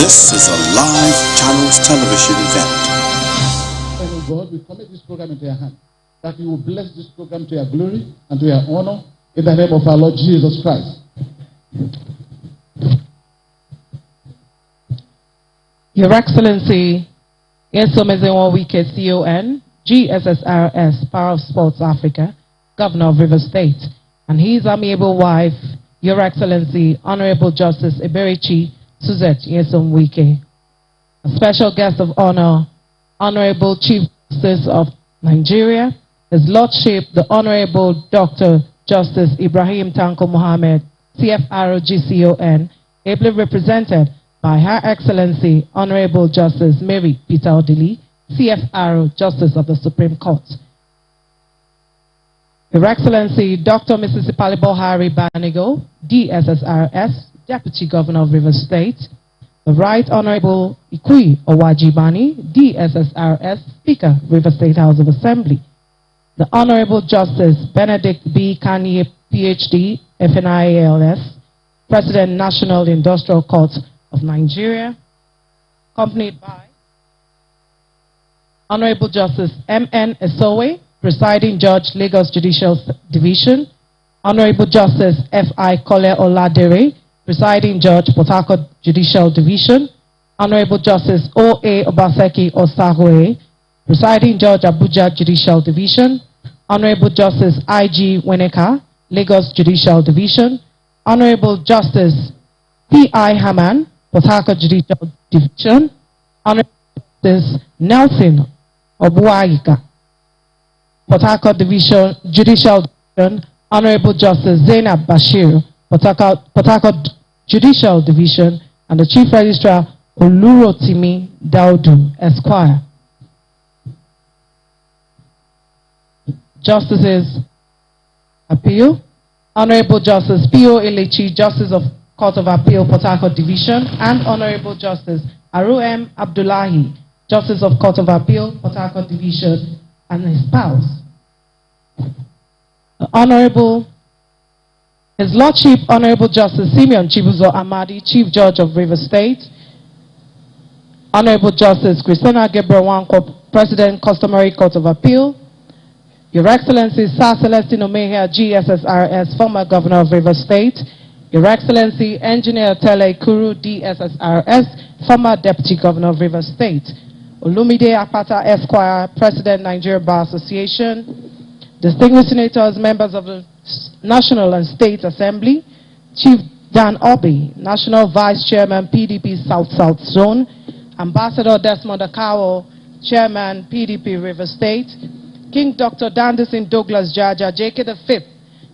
This is a live Channels television event. Oh God, we commit this program into your hand, that you will bless this program to your glory and to your honor, in the name of our Lord Jesus Christ. Your Excellency, Wike, CON, GSSRS, Power of Sports Africa, Governor of Rivers State, and his amiable wife, Your Excellency, Honorable Justice Eberichi Suzette Wike. A special guest of honor, Honorable Chief Justice of Nigeria, His Lordship, the Honorable Dr. Justice Ibrahim Tanko Mohammed, CFRO GCON, ably represented by Her Excellency, Honorable Justice Mary Peter Odili, CFRO Justice of the Supreme Court. Your Excellency, Dr. Mrs. Ipalibo Banigo, DSSRS, Deputy Governor of Rivers State, the Right Honorable Ikui Owajibani, DSSRS, Speaker, Rivers State House of Assembly, the Honorable Justice Benedict B. Kanye, PhD, FNIALS, President, National Industrial Court of Nigeria, accompanied by Honorable Justice M.N. Esowe, Presiding Judge, Lagos Judicial Division, Honorable Justice F.I. Kole Oladere, Presiding Judge, Port Harcourt Judicial Division, Honorable Justice O.A. Obaseki Osahoe, Presiding Judge, Abuja Judicial Division, Honorable Justice I.G. Weneka, Lagos Judicial Division, Honorable Justice P.I. Haman, Port Harcourt Judicial Division, Honorable Justice Nelson Obuaika, Port Harcourt Division, Judicial Division, Honorable Justice Zainab Bashir, Port Harcourt Judicial Division, and the Chief Registrar Olurotimi Daudu, Esquire. Justices Appeal, Honorable Justice P.O. Elechi, Justice of Court of Appeal, Port Harcourt Division, and Honorable Justice Aru M. Abdullahi, Justice of Court of Appeal, Port Harcourt Division, and his spouse. Honorable, His Lordship, Honorable Justice Simeon Chibuzo Amadi, Chief Judge of Rivers State, Honorable Justice Christina Gabriel Wanko, President, Customary Court of Appeal, Your Excellency Sir Celestino Mejia, GSSRS, former Governor of Rivers State, Your Excellency Engineer Tele Kuru, DSSRS, former Deputy Governor of Rivers State, Olumide Apata Esquire, President, Nigeria Bar Association, distinguished senators, members of the National and State Assembly, Chief Dan Obi, National Vice Chairman, PDP South-South Zone, Ambassador Desmond Akawo, Chairman, PDP River State, King Dr. Dandison Douglas Jaja, JK V,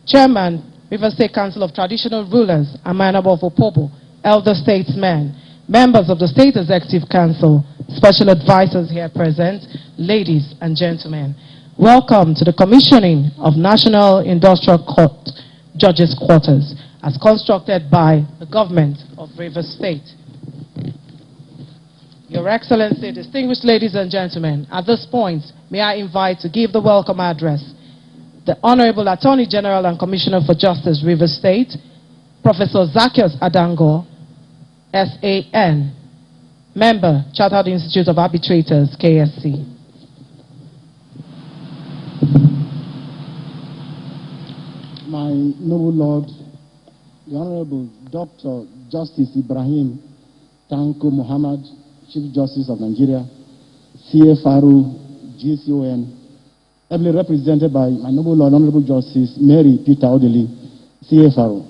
Chairman, River State Council of Traditional Rulers, Amanabo Opobo, Elder Statesmen, members of the State Executive Council, special advisors here present, ladies and gentlemen. Welcome to the commissioning of National Industrial Court Judges' Quarters as constructed by the government of Rivers State. Your Excellency, distinguished ladies and gentlemen, at this point, may I invite to give the welcome address the Honorable Attorney General and Commissioner for Justice, Rivers State, Professor Zacchaeus Adango, SAN, Member, Chartered Institute of Arbitrators, KSC. My noble Lord, the Honorable Dr. Justice Ibrahim Tanko Mohammed, Chief Justice of Nigeria, CFRO, GCON, ably represented by my noble Lord, Honorable Justice Mary Peter Odili, CFRO.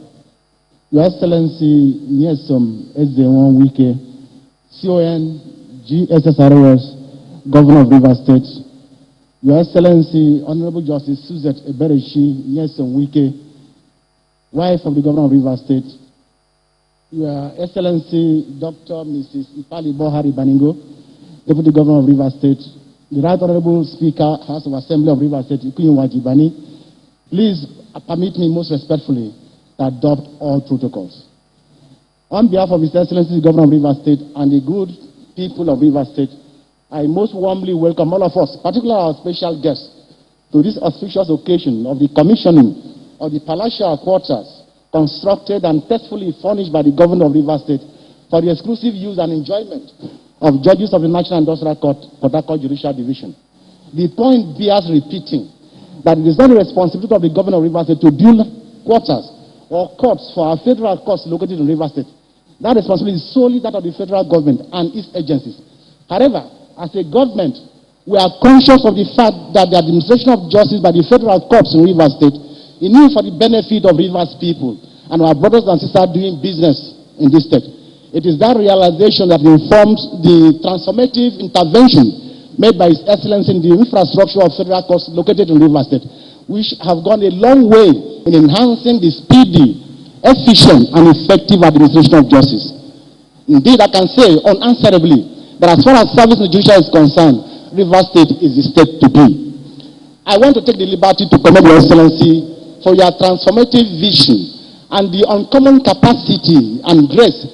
Your Excellency Nyesom Ezewon Wike, CON, GSSRS, Governor of Rivers State. Your Excellency Honorable Justice Suzette Eberechi Nyesom Wike, wife of the Governor of Rivers State. Your Excellency Dr. Mrs. Ipalibo Banigo, Deputy Governor of Rivers State. The Right Honorable Speaker, House of Assembly of Rivers State, Ikuyin Wajibani. Please permit me most respectfully to adopt all protocols. On behalf of His Excellency the Governor of Rivers State and the good people of Rivers State, I most warmly welcome all of us, particularly our special guests, to this auspicious occasion of the commissioning of the palatial quarters constructed and tastefully furnished by the Governor of Rivers State for the exclusive use and enjoyment of judges of the National Industrial Court, Port Harcourt Judicial Division. The point bears repeating that it is not the responsibility of the governor of Rivers State to build quarters or courts for our federal courts located in Rivers State. That responsibility is solely that of the federal government and its agencies. However, as a government, we are conscious of the fact that the administration of justice by the federal courts in Rivers State is new for the benefit of Rivers people and our brothers and sisters doing business in this state. It is that realization that informs the transformative intervention made by His Excellency in the infrastructure of federal courts located in Rivers State, which have gone a long way in enhancing the speedy, efficient, and effective administration of justice. Indeed, I can say unanswerably that as far as service in the judiciary is concerned, Rivers State is the state to be. I want to take the liberty to commend Your Excellency for your transformative vision and the uncommon capacity and grace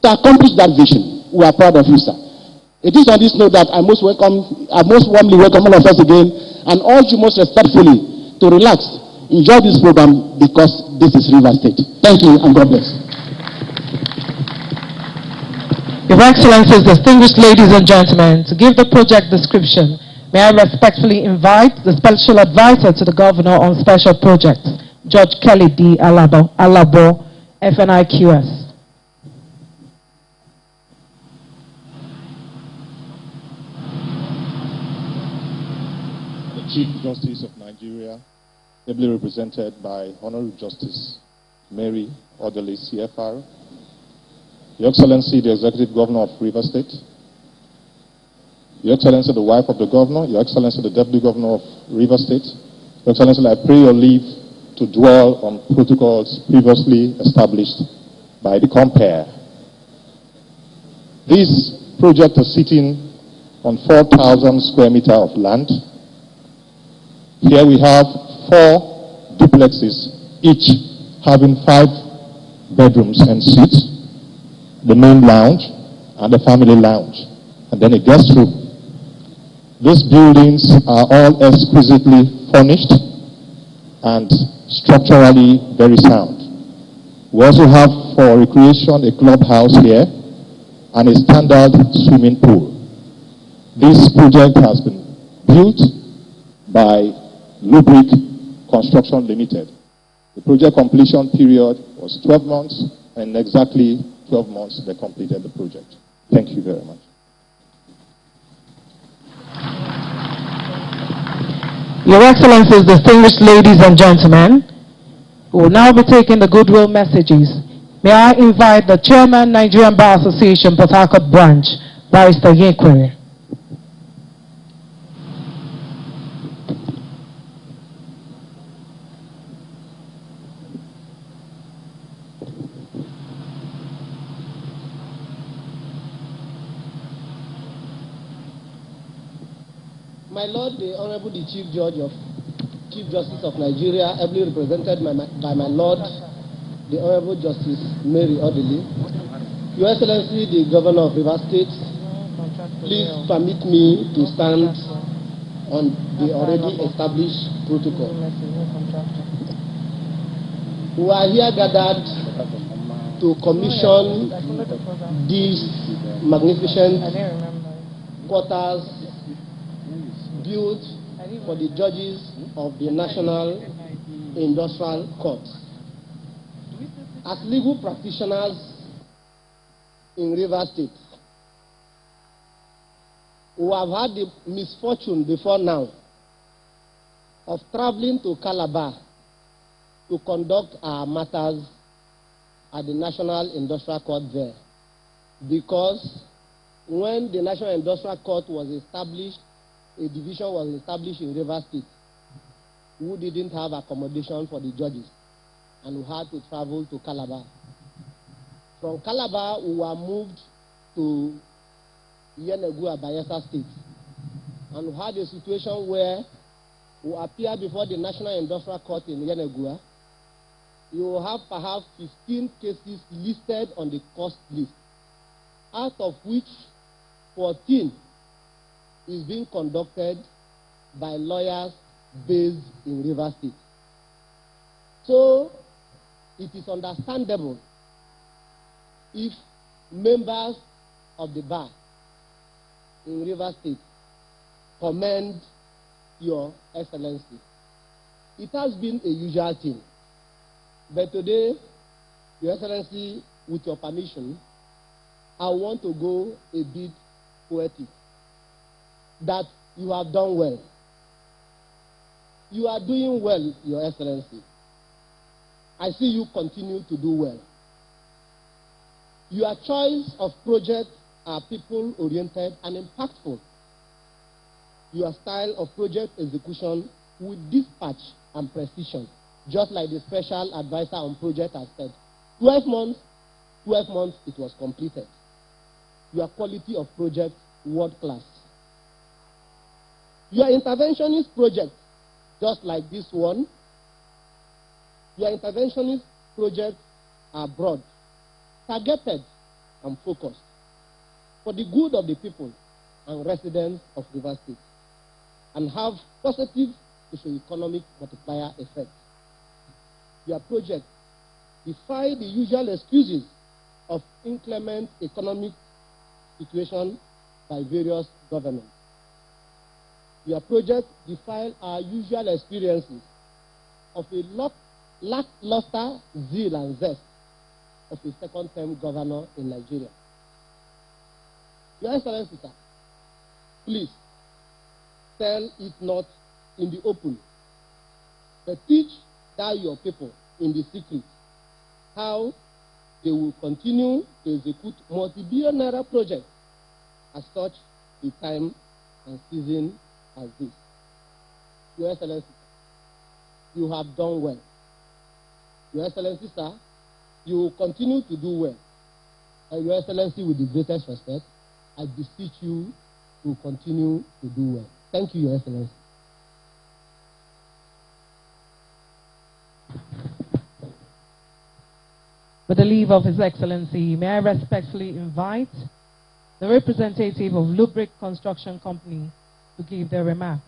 to accomplish that vision. We are proud of you, sir. It is on this note that I most warmly welcome all of us again and urge you most respectfully to relax, enjoy this program because this is Rivers State. Thank you and God bless. Your Excellencies, distinguished ladies and gentlemen, to give the project description, may I respectfully invite the Special Advisor to the Governor on Special Projects, Judge Kelly D. Alabo, FNIQS. The Chief Justice of Nigeria, ably represented by Honorable Justice Mary Orderly, CFR, Your Excellency, the Executive Governor of Rivers State, Your Excellency, the wife of the Governor, Your Excellency, the Deputy Governor of Rivers State, Your Excellency, I pray your leave to dwell on protocols previously established by the compare. This project is sitting on 4,000 square meters of land. Here we have 4 duplexes, each having 5 bedrooms and suites, the main lounge and the family lounge, and then a guest room. These buildings are all exquisitely furnished and structurally very sound. We also have for recreation a clubhouse here and a standard swimming pool. This project has been built by Lubric Construction Limited. The project completion period was 12 months, and in exactly 12 months they completed the project. Thank you very much. Your Excellencies, distinguished ladies and gentlemen, we will now be taking the Goodwill messages. May I invite the Chairman, Nigerian Bar Association, Port Harcourt Branch, Barrister Yekwere. My Lord, the Honorable the Chief Justice of Nigeria, ably represented by my Lord, the Honorable Justice Mary Orderly, Your Excellency, the Governor of Rivers State, please permit me to stand on the already established protocol. We are here gathered to commission these magnificent quarters built for the judges of the National Industrial Court. As legal practitioners in Rivers State, who have had the misfortune before now of traveling to Calabar to conduct our matters at the National Industrial Court there. Because when the National Industrial Court was established, a division was established in Rivers State who didn't have accommodation for the judges and who had to travel to Calabar. From Calabar, we were moved to Yenegua, Bayelsa State, and we had a situation where we appear before the National Industrial Court in Yenegua. You will have perhaps 15 cases listed on the cost list, out of which 14 is being conducted by lawyers based in Rivers State. So it is understandable if members of the bar in Rivers State commend Your Excellency. It has been a usual thing, but today, Your Excellency, with your permission, I want to go a bit poetic. That you have done well. You are doing well, Your Excellency. I see you continue to do well. Your choice of projects are people-oriented and impactful. Your style of project execution with dispatch and precision, just like the special advisor on project has said. 12 months it was completed. Your quality of project, world-class. Your interventionist project, just like this one, your interventionist projects are broad, targeted, and focused for the good of the people and residents of Rivers State, and have positive socio-economic multiplier effects. Your project defy the usual excuses of inclement economic situation by various governments. Your project defy our usual experiences of a lackluster zeal and zest of a second-term governor in Nigeria. Your Excellency, sir, please tell it not in the open, but teach thou your people in the secret how they will continue to execute multi-billion naira projects at such a time and season as this. Your Excellency, you have done well. Your Excellency, sir, you will continue to do well. And Your Excellency, with the greatest respect, I beseech you to continue to do well. Thank you, Your Excellency. With the leave of His Excellency, may I respectfully invite the representative of Lubric Construction Company to give their remarks.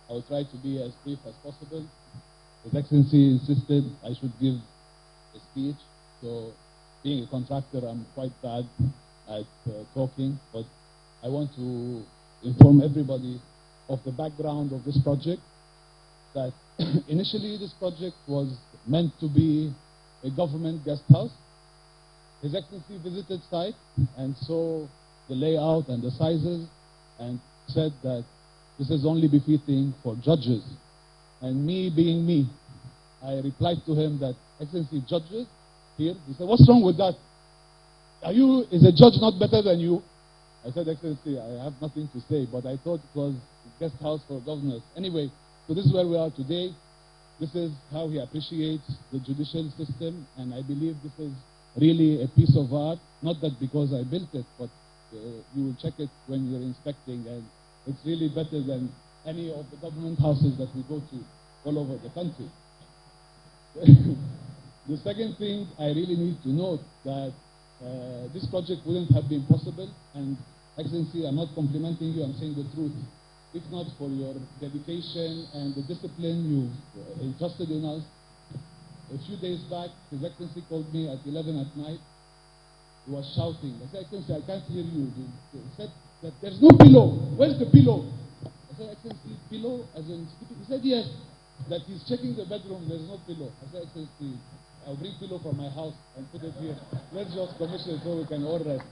I will try to be as brief as possible. His Excellency insisted I should give a speech, so being a contractor, I'm quite bad at talking, but I want to inform everybody of the background of this project, that initially this project was meant to be a government guest house. His Excellency visited site and saw the layout and the sizes and said that this is only befitting for judges. And me being me, I replied to him that, Excellency, judges here? He said, what's wrong with that? Is a judge not better than you? I said, Excellency, I have nothing to say, but I thought it was a guest house for governors. Anyway, so this is where we are today. This is how he appreciates the judicial system, and I believe this is really a piece of art. Not that because I built it, but you will check it when you're inspecting, and it's really better than any of the government houses that we go to all over the country. The second thing I really need to note that this project wouldn't have been possible, and Excellency, I'm not complimenting you, I'm saying the truth. If not for your dedication and the discipline you've entrusted in us. A few days back, His Excellency called me at 11 at night. He was shouting. I said, Excellency, I can't hear you. He said that there's no pillow. Where's the pillow? I said, Excellency, pillow? As in, he said, yes. That he's checking the bedroom, there's no pillow. I said, Excellency, I'll bring pillow from my house and put it here. Let's just commission it so we can all rest.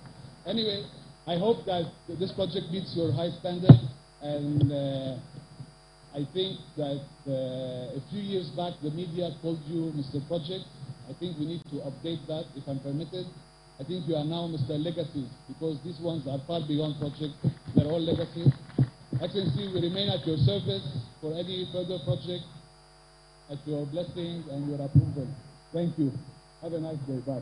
Anyway, I hope that this project meets your high standards, and I think that a few years back the media called you Mr. Project. I think we need to update that, if I'm permitted. I think you are now Mr. Legacies, because these ones are far beyond project. They're all legacies. Excellency, we remain at your service for any further project, at your blessing and your approval. Thank you. Have a nice day. Bye.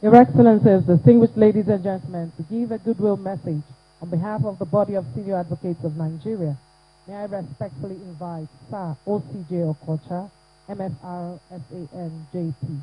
Your Excellencies, distinguished ladies and gentlemen, to give a goodwill message on behalf of the body of senior advocates of Nigeria, may I respectfully invite Sir OCJ Okocha, MFR SAN JP.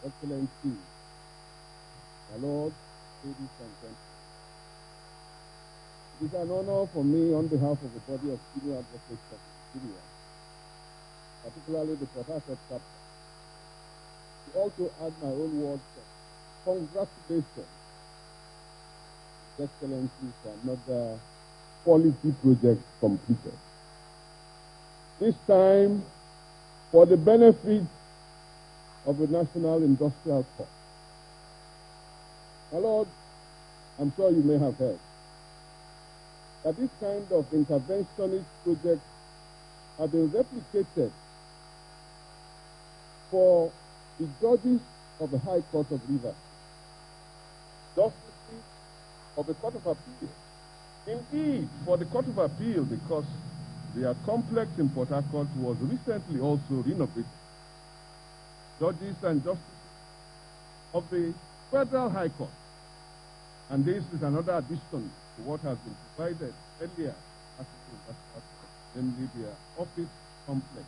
Excellency, my Lord, ladies and gentlemen, it is an honor for me on behalf of the body of senior advocates of Nigeria, particularly the Port Harcourt chapter, to also add my own words of congratulations, His Excellency, for another quality project completed. This time, for the benefit of the National Industrial Corps. My Lord, I'm sure you may have heard that this kind of interventionist projects have been replicated for the judges of the High Court of Rivers, justices of the Court of Appeal. Indeed, for the Court of Appeal, because their complex in Port Harcourt was recently also renovated. Judges and justices of the Federal High Court. And this is another addition to what has been provided earlier, namely their office complex,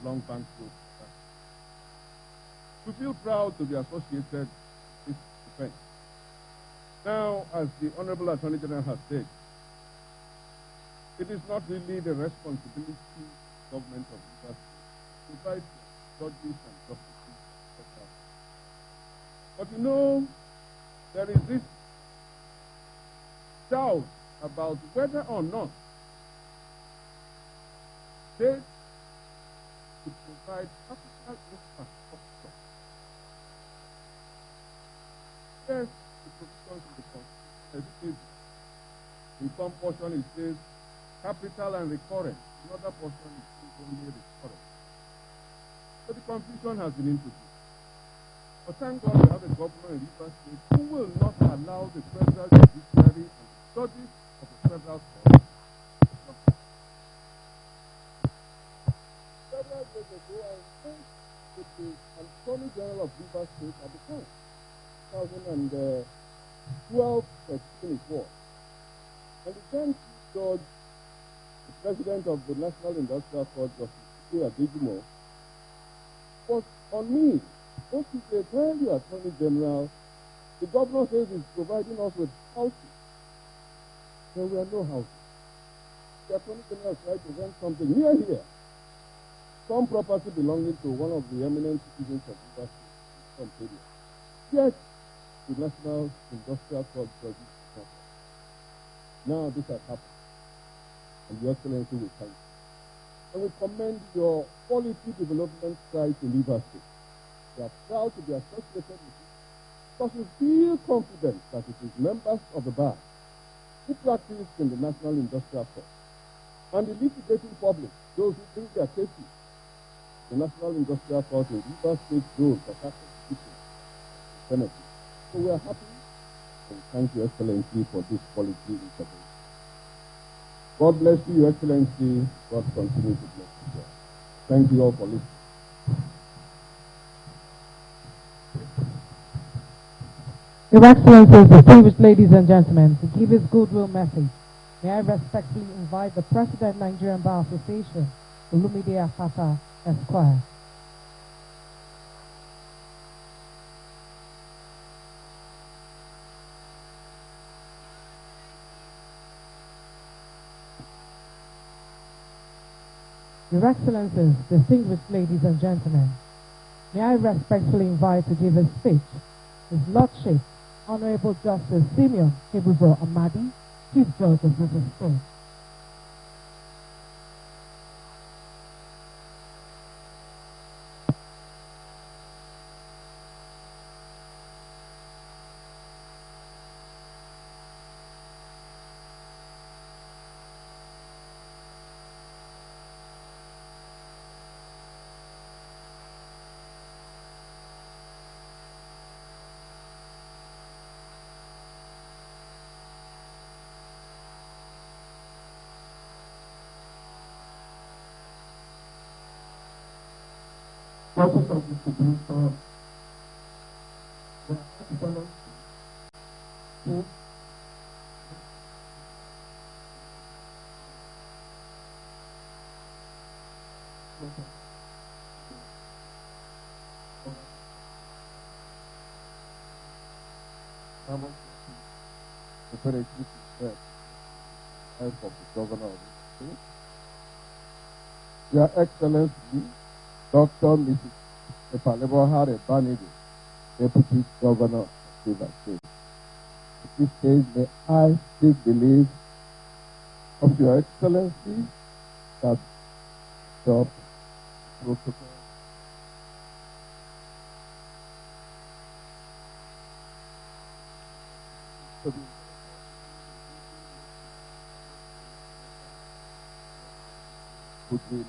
Long Bank Road. We feel proud to be associated with this event. Now, as the Honorable Attorney General has said, it is not really the responsibility of the government of the State to provide judges and justices, etc. But you know, there is this doubt about whether or not states to provide capital infrastructure. Yes, the provisions of the Constitution, in some portion it says capital and recurrent, in other portion it says only recurrent. So the confusion has been introduced. But thank God we have a governor in Rivers State who will not allow the federal judiciary and the judges of the federal court several years ago I went with the Attorney General of Rivers State at the time, 2012 or 24. And the then Chief Judge, the President of the National Industrial Court, Justice Adejimo, was on me. What he said, well, the Attorney General, the governor says he's providing us with houses. There were no houses. The Attorney General tried to rent something near here. Some property belonging to one of the eminent citizens of Rivers State, some area. Yet, the National Industrial Court judges not. Now this has happened. And Your Excellency will thank you. And we commend your quality development stride to Rivers State. We are proud to be associated with you because we feel confident that it is members of the bar who practice in the National Industrial Court and the litigating public, those who bring their cases, the National Industrial Court in Rivers State role for tax benefit. So we are happy and thank you, Excellency, for this quality intervention. God bless you, Your Excellency. God continue to bless you. Thank you all for listening. Your Excellencies, distinguished ladies and gentlemen, to give his goodwill message, may I respectfully invite the President, Nigerian Bar Association, Olumide Afata, Esquire. Your Excellencies, distinguished ladies and gentlemen, may I respectfully invite to give his speech His Lordship, Honorable Justice Simeon Kebuzo Amadi, Chief Judge of Rivers State. process of distribution, the equivalent to preparatory to help of the governor of the state. Your Excellency, Dr. Mrs. Epalebo Hare Banidi, Deputy Governor of Rivers State. At this stage, may I take the leave of Your Excellency that job protocol. Goodwill.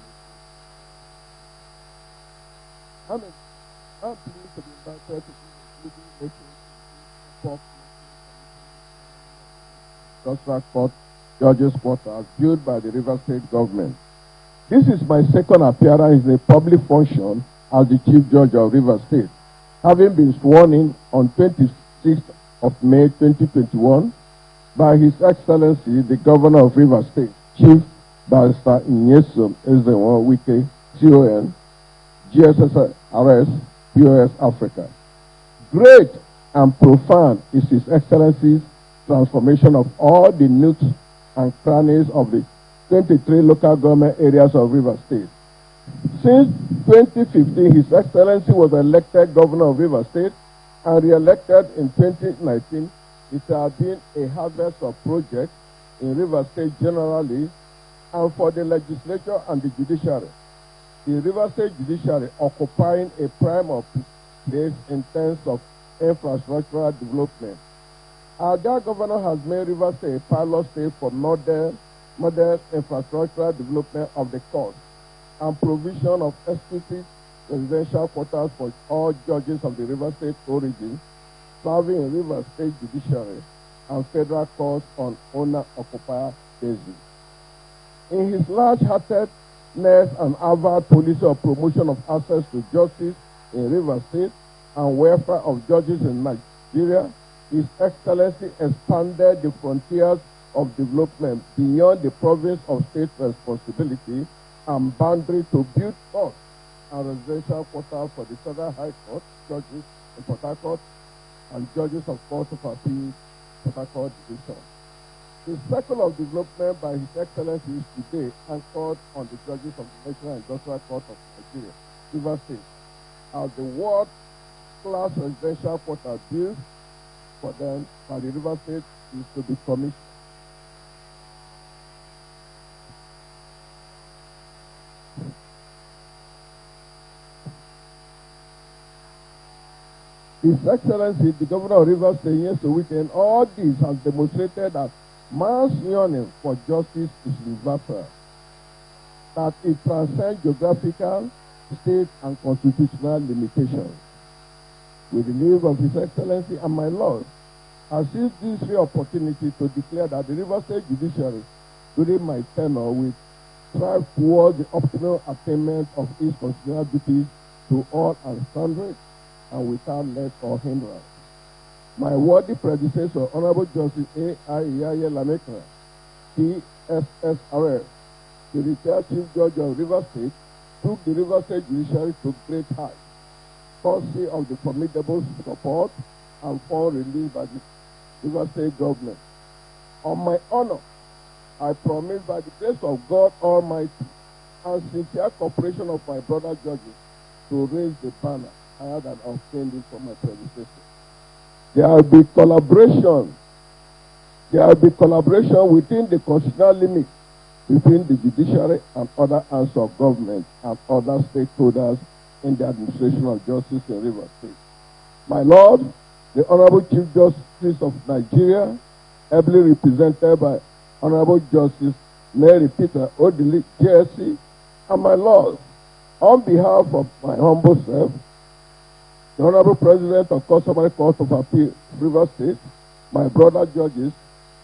I'm pleased to be invited to be the Goodwill Contractor Judges Quarters built by the Rivers State government. This is my second appearance in a public function as the Chief Judge of Rivers State, having been sworn in on 26th of May 2021 by His Excellency the Governor of Rivers State, Chief Barrister Nyesom Ezenwo Wike, CON, GSSRS, POS Africa. Great and profound is His Excellency's transformation of all the nooks and crannies of the 23 local government areas of Rivers State. Since 2015, His Excellency was elected Governor of Rivers State and re-elected in 2019. It has been a harvest of projects in Rivers State generally and for the legislature and the judiciary. The Rivers State judiciary occupying a prime of place in terms of infrastructural development. Our dear governor has made Rivers State a pilot state for modern infrastructural development of the coast and provision of exclusive residential quarters for all judges of the Rivers State origin serving in Rivers State judiciary and federal courts on owner-occupier basis. In his large-heartedness and avowed policy of promotion of access to justice in Rivers State and welfare of judges in Nigeria, His Excellency expanded the frontiers of development beyond the province of state responsibility and boundary to build courts and residential quarters for the Federal High Court judges in Port Harcourt and judges of Court of Appeal, Port Harcourt Division. The circle of development by His Excellency is today anchored on the judges of the National Industrial Court of Nigeria, Rivers State, as the world-class residential quarter built for them by the Rivers State is to be commissioned. His Excellency, the Governor of Rivers State, yes, so weekend, all this has demonstrated that man's yearning for justice is universal, that it transcends geographical, state, and constitutional limitations. With the leave of His Excellency and my Lord, I seize this rare opportunity to declare that the Rivers State Judiciary, during my tenure, will strive towards the optimal attainment of its constitutional duties to all and sundry, and without let or hindrance. My worthy predecessor, Honorable Justice A.I. Iyaye Lamekra, PSSRS, the retired Chief Judge of Rivers State, took the Rivers State Judiciary to great heights, courtesy of the formidable support and fund released by the Rivers State government. On my honor, I promise by the grace of God Almighty and sincere cooperation of my brother judges to raise the banner higher than obtained it from my predecessor. There will be collaboration. There will be collaboration within the constitutional limits between the judiciary and other arms of government and other stakeholders in the administration of justice in Rivers State. My Lord, the Honorable Chief Justice of Nigeria, ably represented by Honorable Justice Mary Peter Odili, JSC, and my Lord, on behalf of my humble self, the Honorable President of Customary Court of Appeal, Rivers State, my brother judges,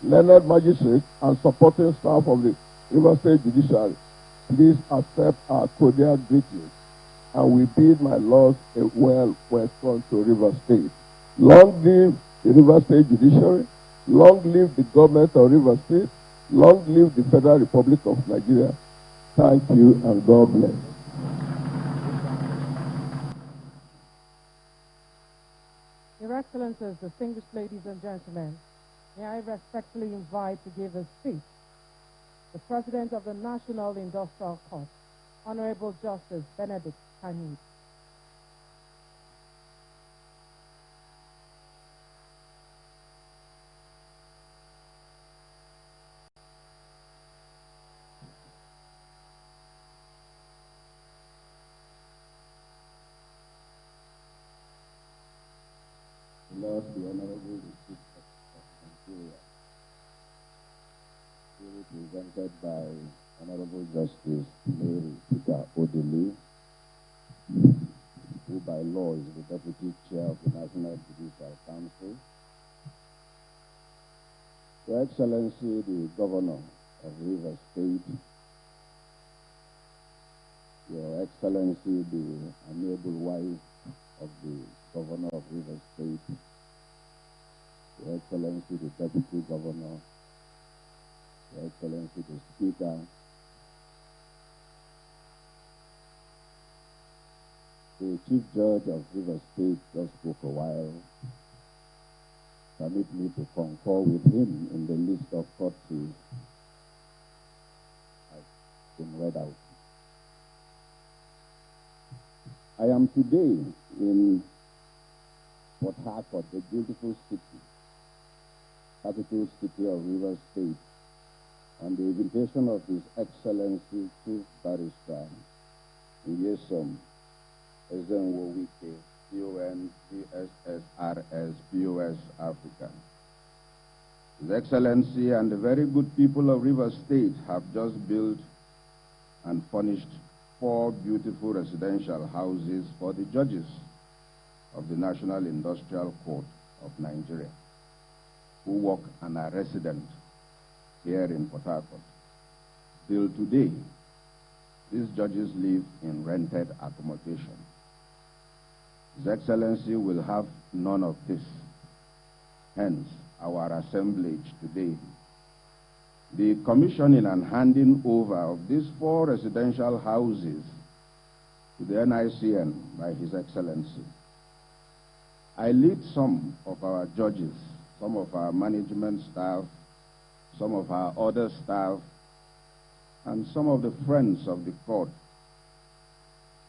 learned magistrates, and supporting staff of the Rivers State Judiciary, please accept our cordial greetings. and we bid my Lord a welcome to River State. Long live the River State Judiciary, long live the government of River State, long live the Federal Republic of Nigeria. Thank you and God bless. Your Excellencies, distinguished ladies and gentlemen, may I respectfully invite to give a speech the President of the National Industrial Court, Honorable Justice Benedict Kanye. Lord, the Honorable Chief of Nigeria, represented by Honorable Justice Mary Peter Odili, who by law is the Deputy Chair of the National Judicial Council, Your Excellency, the Governor of Rivers State, Your Excellency, the amiable wife of the Governor of Rivers State, Your Excellency, the Deputy Governor, Your Excellency, the Speaker, the Chief Judge of Rivers State just spoke a while. Permit me to concur with him in the list of courtesies has been read out. I am today in Port Harcourt, the beautiful city, capital city of Rivers State, on the invitation of His Excellency Chief Barrister Nyesom Ezenwo Wike, CON CSSRS POS Africa. His Excellency and the very good people of Rivers State have just built and furnished 4 beautiful residential houses for the judges of the National Industrial Court of Nigeria, who work and are resident here in Port Harcourt. Till today, these judges live in rented accommodation. His Excellency will have none of this. Hence, our assemblage today. The commissioning and handing over of these 4 residential houses to the NICN by His Excellency. I lead some of our judges, some of our management staff, some of our other staff, and some of the friends of the court,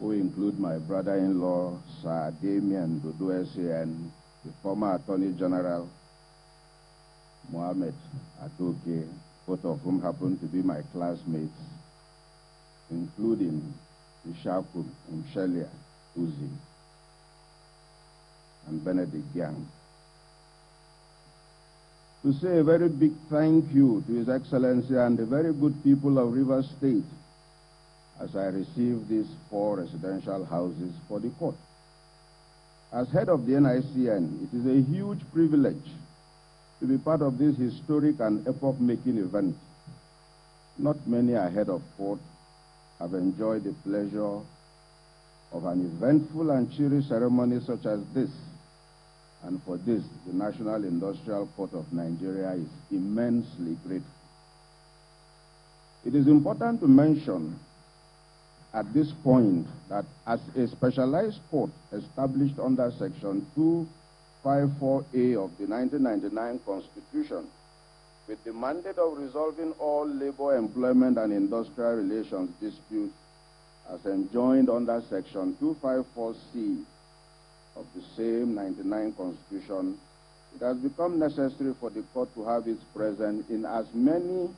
who include my brother-in-law, Sir Damien Dudu SAN, the former Attorney General, Mohammed Adoke, both of whom happen to be my classmates, including Ishaku Mshelia Uzi and Benedict Yang. To say a very big thank you to His Excellency and the very good people of Rivers State as I receive these 4 residential houses for the court. As head of the NICN, it is a huge privilege to be part of this historic and epoch-making event. Not many ahead of court have enjoyed the pleasure of an eventful and cheery ceremony such as this. And for this, the National Industrial Court of Nigeria is immensely grateful. It is important to mention at this point that as a specialized court established under Section 254A of the 1999 Constitution, with the mandate of resolving all labor, employment, and industrial relations disputes as enjoined under Section 254C of the same 99 Constitution, it has become necessary for the court to have its presence in as many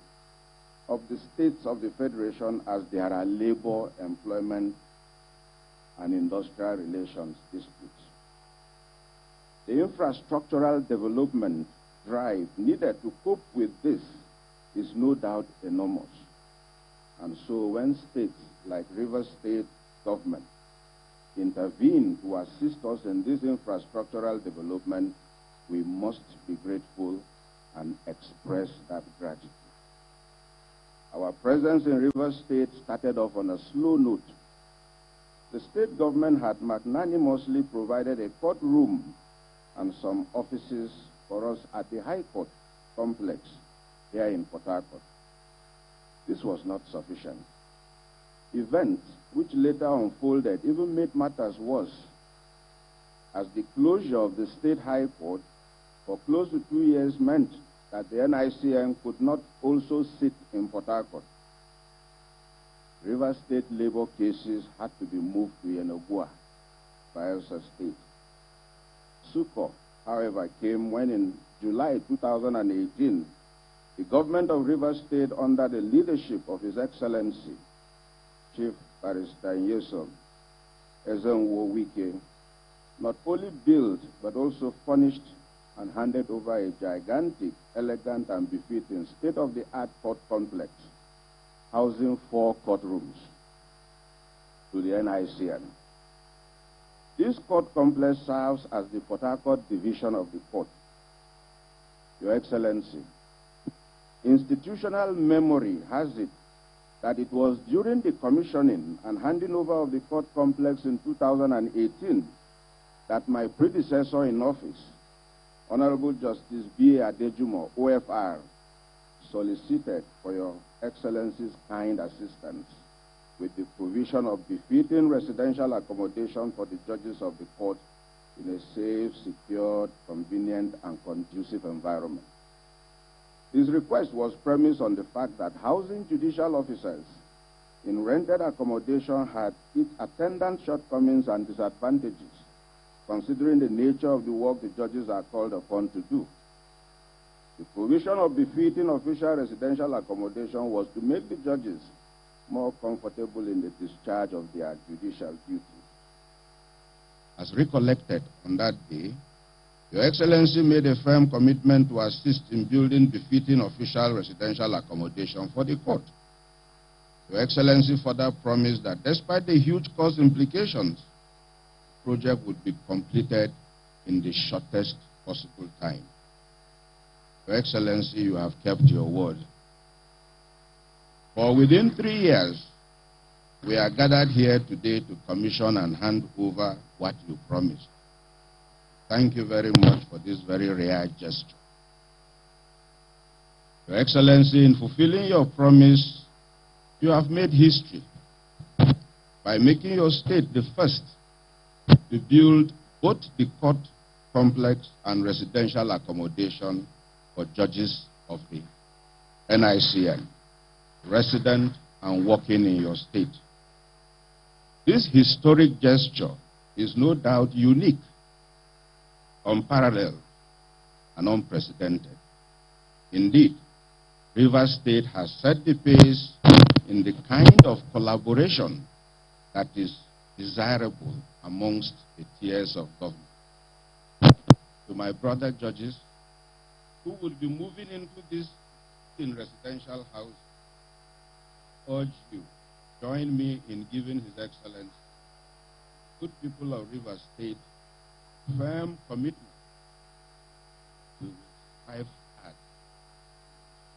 of the states of the Federation as there are labor, employment, and industrial relations disputes. The infrastructural development drive needed to cope with this is no doubt enormous. And so when states like Rivers State government intervene to assist us in this infrastructural development, we must be grateful and express that gratitude. Our presence in Rivers State started off on a slow note. the state government had magnanimously provided a courtroom and some offices for us at the High Court complex here in Port Harcourt. This was not sufficient. Events which later unfolded even made matters worse, as the closure of the State High Court for close to 2 years meant that the NICN could not also sit in Port Harcourt. Rivers State labor cases had to be moved to Yenagoa, Bayelsa State. Succor, however, came when in July 2018, the government of Rivers State, under the leadership of His Excellency, Chief Barrister Nyesom Ezenwo Wike, not only built but also furnished and handed over a gigantic, elegant, and befitting state-of-the-art court complex, housing 4 courtrooms, to the NICN. This court complex serves as the Port Harcourt division of the court. Your Excellency, institutional memory has it that it was during the commissioning and handing over of the court complex in 2018 that my predecessor in office, Honorable Justice B.A. Adejumo, OFR, solicited for Your Excellency's kind assistance with the provision of befitting residential accommodation for the judges of the court in a safe, secured, convenient, and conducive environment. His request was premised on the fact that housing judicial officers in rented accommodation had its attendant shortcomings and disadvantages, considering the nature of the work the judges are called upon to do. The provision of befitting official residential accommodation was to make the judges more comfortable in the discharge of their judicial duties. As recollected on that day, Your Excellency made a firm commitment to assist in building befitting official residential accommodation for the court. Your Excellency further promised that despite the huge cost implications, the project would be completed in the shortest possible time. Your Excellency, you have kept your word. For within 3 years, we are gathered here today to commission and hand over what you promised. Thank you very much for this very rare gesture. Your Excellency, in fulfilling your promise, you have made history by making your state the first to build both the court complex and residential accommodation for judges of the NICN, resident and working in your state. This historic gesture is no doubt unique, unparalleled, and unprecedented. Indeed, Rivers State has set the pace in the kind of collaboration that is desirable amongst the tiers of government. To my brother judges who will be moving into this in residential house, urge you, join me in giving His Excellency, good people of Rivers State, firm commitment to strive hard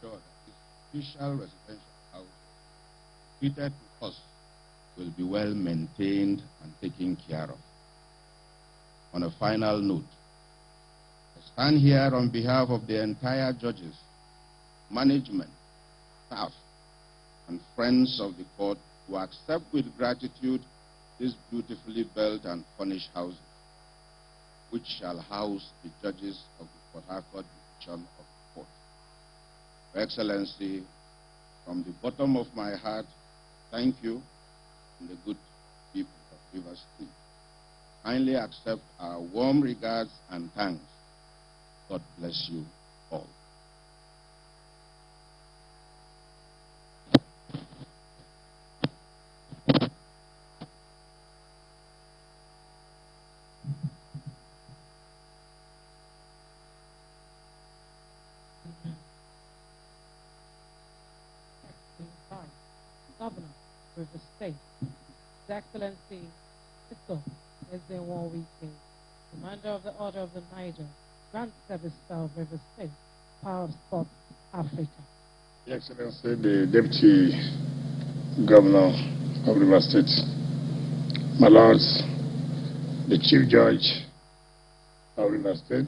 to ensure that this official residential house fitted to us will be well maintained and taken care of. On a final note, I stand here on behalf of the entire judges, management, staff, and friends of the court to accept with gratitude this beautifully built and furnished house, which shall house the judges of the Port Harcourt division of the court. Your Excellency, from the bottom of my heart, thank you and the good people of Rivers State. Kindly accept our warm regards and thanks. God bless you all. Governor of Rivers State, His Excellency Nat'l Wike, Commander of the Order of the Niger, Grand Service Star of Rivers State, Power of Sports Africa. Your Excellency, the Deputy Governor of Rivers State, my lords, the Chief Judge of River State,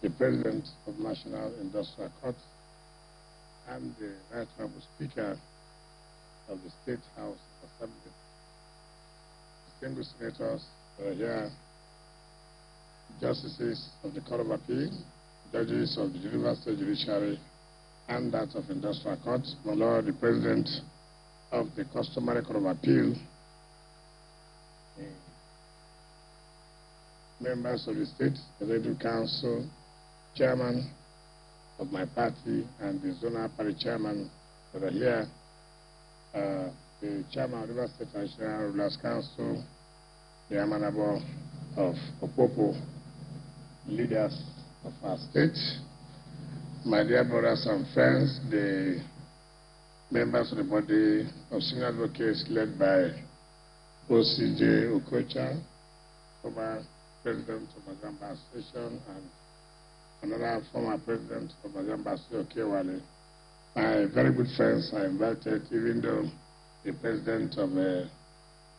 the President of National Industrial Court, and the Right Honorable Speaker of the State House of Assembly, distinguished senators that are here, justices of the Court of Appeal, judges of the River State Judiciary, and that of Industrial Court, my Lord, the President of the Customary Court of Appeal, members of the State Executive Council, Chairman of my party, and the Zonal Party Chairman that are here, the Chairman of the River State National Rulers Council, the Amanabo of Opopo, leaders of our state, my dear brothers and friends, the members of the body of senior advocates led by OCJ Okocha, former president of Mazamba Station, and another former president of Mazamba Station, Okewale. My very good friends are invited, even though the president of the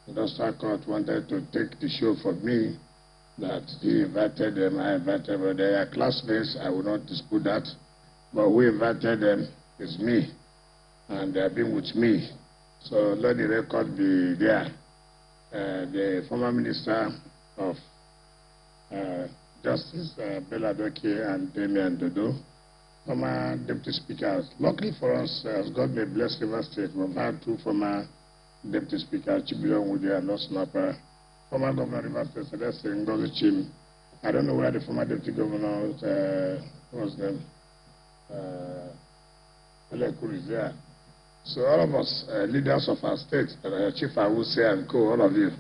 Industrial Court wanted to take the show from me, that he invited them, I invited them. They are classmates, I will not dispute that. But who invited them is me, and they have been with me. So let the record be there. The former Minister of Justice, Bella Doke and Damian Dodo, former Deputy Speakers. Luckily for us, as God may bless River State, we've had two former Deputy Speakers, Chibion Woody and Lost Snapper. Former Governor River State, Celeste Ngozi Chim. I don't know where the former Deputy Governor, what was his name? Eleku is there. So all of us, leaders of our state, Chief Awuse and co, all of you,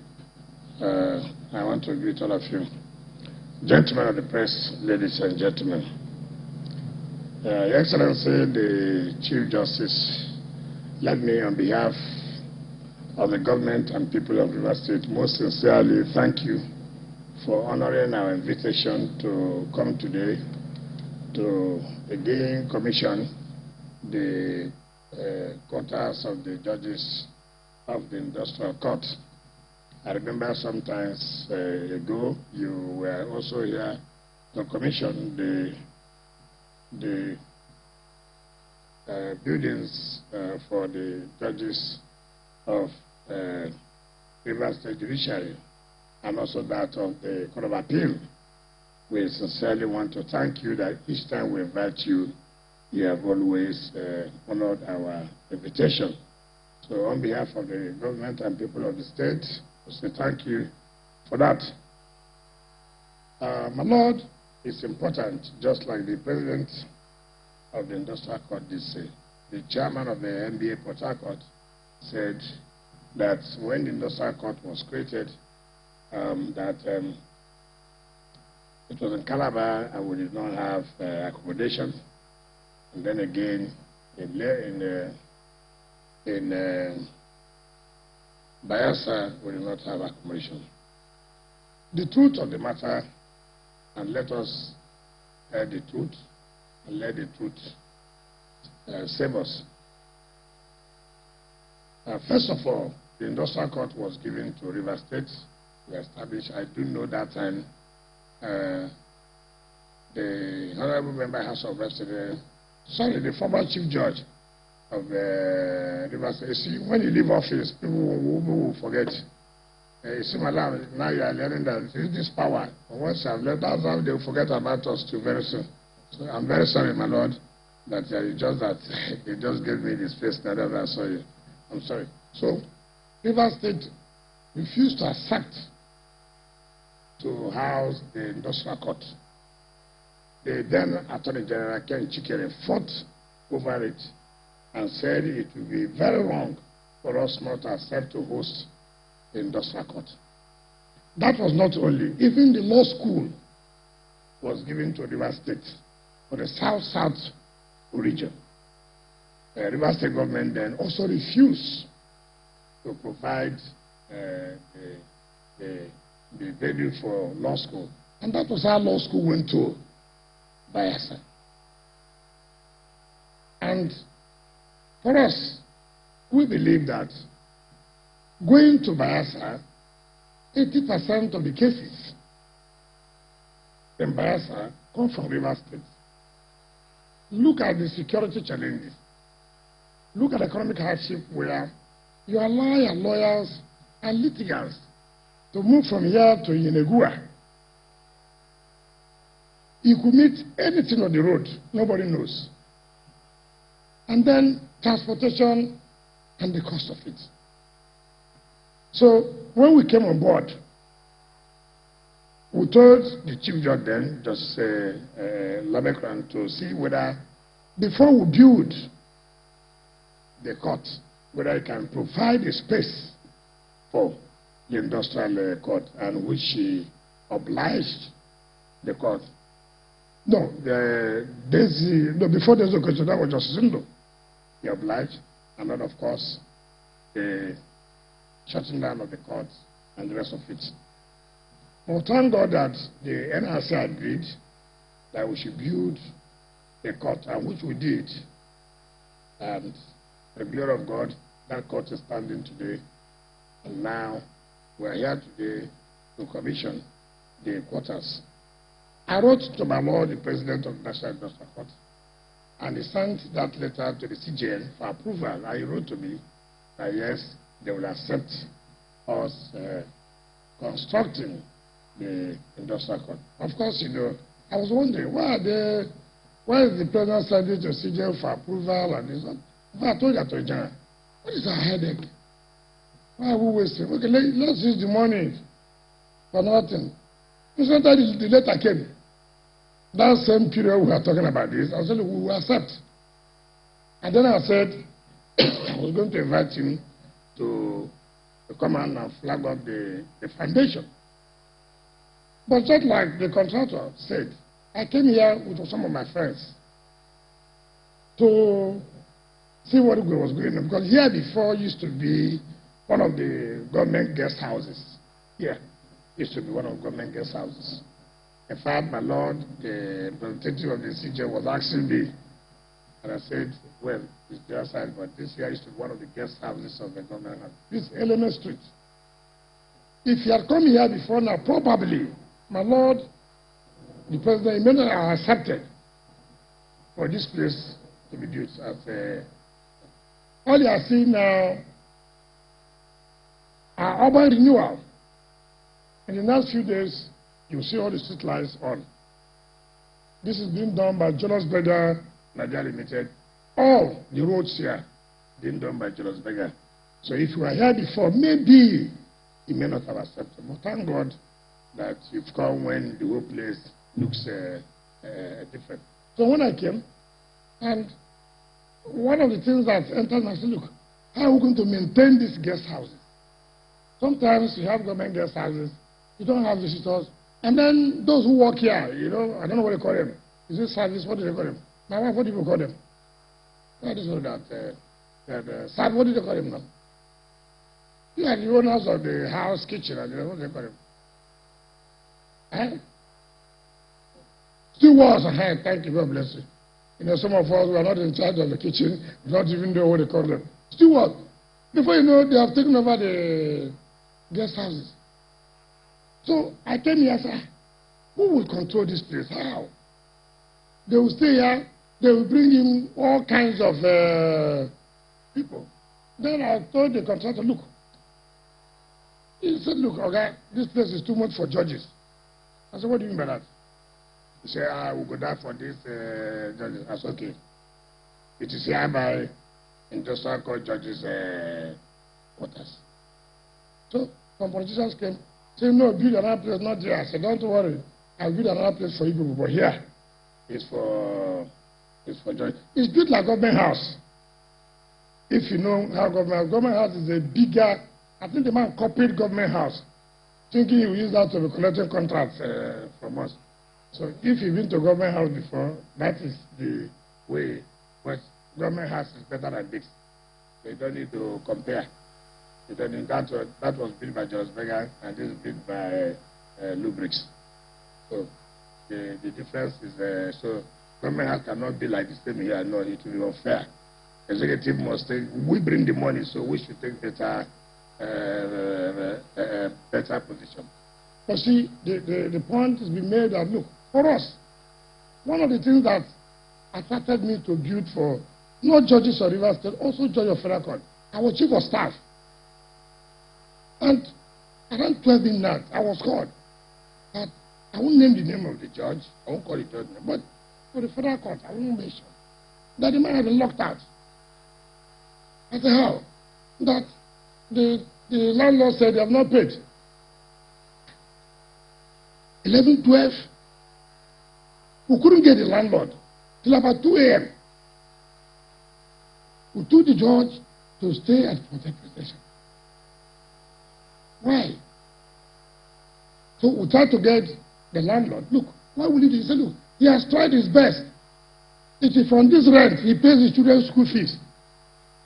I want to greet all of you. Gentlemen of the press, ladies and gentlemen, Your Excellency, the Chief Justice, let me, on behalf of the government and people of River State, most sincerely thank you for honoring our invitation to come today to again commission the quarters of the judges of the Industrial Court. I remember sometimes ago you were also here to commission the buildings for the judges of River State Judiciary and also that of the Court of Appeal. We sincerely want to thank you that each time we invite you, you have always honored our invitation. So on behalf of the government and people of the state, we say thank you for that. My Lord, it's important, just like the president of the Industrial Court did say, the chairman of the NBA Port Harcourt said that when the Industrial Court was created, it was in Calabar and we did not have accommodation. And then again, in Bayelsa, we did not have accommodation. The truth of the matter, and let us hear the truth, and let the truth save us. First of all, the Industrial Court was given to River State. We established, I do know that time, the Honorable Member House of Representatives, the former Chief Judge of River State. See, when you leave office, people will forget. You see, madam, now you are learning that this power. Once I've left, that's how they will forget about us too very soon. So I'm very sorry, my Lord, that you just gave me this face now that I saw you. I'm sorry. So, River State refused to accept to house the Industrial Court. The then Attorney General Ken Chikere fought over it and said it would be very wrong for us not to accept to host the Industrial Court. That was not only, even the law school was given to River State for the South-South region. The River State government then also refused to provide the venue for law school. And that was how law school went to Bayelsa. And for us, we believe that going to Bayelsa 80% of the cases in Bayelsa come from River State. Look at the security challenges. Look at economic hardship where you allow your lawyers and litigants to move from here to Yenegua. You could meet anything on the road, nobody knows. And then transportation and the cost of it. So when we came on board, we told the chief judge then, Justice Labekran, to see whether, before we build the court, whether it can provide a space for the industrial court, and which she obliged the court. No, before there's a question, that was Justice Indo. He obliged, and then, of course, the shutting down of the court and the rest of it. Well, thank God that the NRC agreed that we should build a court, and which we did. And the glory of God, that court is standing today. And now we are here today to commission the quarters. I wrote to my Lord, the President of the National Industrial Court, and he sent that letter to the CJN for approval. And he wrote to me that yes, they will accept us constructing the industrial court. Of course, you know, I was wondering, why is the President sending to CJN for approval and this one? I told that to John, what is our headache? Why are we wasting? Okay, let's use the money for nothing. Instead, the letter came. That same period we are talking about this, I said, we will accept. And then I said, I was going to invite him to come and flag up the foundation. But just like the contractor said, I came here with some of my friends to see what was going on. Because here before used to be one of the government guest houses. Here used to be one of the government guest houses. In fact, my Lord, the representative of the CJ was asking me, and I said, well, it's the other side, but this here used to be one of the guest houses of the government. This Element Street. If you had come here before now, probably, my Lord, the President, may not have accepted for this place to be built. As all you are seeing now are urban renewal. In the next few days, you see all the street lights on. This is being done by Jonas Berger Nigeria Limited. All the roads here being done by Jonas Berger. So if you were here before, maybe you may not have accepted. But thank God that you've come when the whole place looks different. So when I came, and one of the things that entered, I said, look, how are we going to maintain these guest houses? Sometimes you have government guest houses, you don't have visitors, and then those who work here, you know, I don't know what they call them. Is it service? What do they call them? My wife, what do you call them? I just know that. Sad, what do they call them now? You are the owners of the house, kitchen, and what do they call them? Stewards, thank you, God bless you. You know, some of us who are not in charge of the kitchen, not even know what they call them. Stewards. Before you know, they have taken over the guest houses. So I came here and said, who will control this place? How? They will stay here, they will bring in all kinds of people. Then I told the contractor, look. He said, look, okay, this place is too much for judges. I said, what do you mean by that? He said, we'll go down for this judges. I said, okay. It is here by industrial court judges' quarters. So some politicians came, saying, no, build another place, not there. I said, don't worry, I'll build another place for you people, but here it's for judges. It's built like government house. If you know how government house is a bigger, I think the man copied government house, thinking he will use that to be collecting contracts from us. So if you've been to government house before, that is the way. But government house is better than this. So you don't need to compare. You don't need that was built by Jonas Berger, and this is built by Lubricks. So the difference is so government house cannot be like the same here. No, it will be unfair. Executive must take. We bring the money, so we should take better better position. But see, the point has been made that, look, for us, one of the things that attracted me to build for not judges of Rivers State, also judge of Federal Court, I was chief of staff. And around 12 midnight, I was called. That I won't name the name of the judge, I won't call it judge, but for the Federal Court, I won't mention that the man had been locked out. I said, how? That the landlord said they have not paid. 11, 12. We couldn't get the landlord till about 2 a.m. We told the judge to stay at protection. Why? So we tried to get the landlord. Look, why will he do? He said, look, he has tried his best. If from this rent, he pays his children's school fees.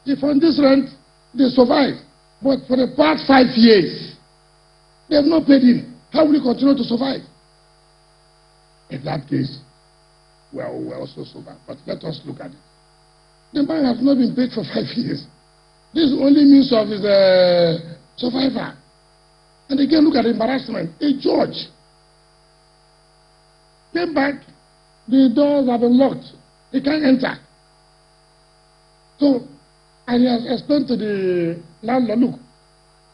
If from this rent, they survive. But for the past 5 years, they have not paid him. How will he continue to survive? In that case, well, we're also sober. But let us look at it. The man has not been paid for 5 years. This only means of his survivor. And again, look at the embarrassment. A judge came back, the doors have been locked. He can't enter. So, and he has explained to the landlord, look,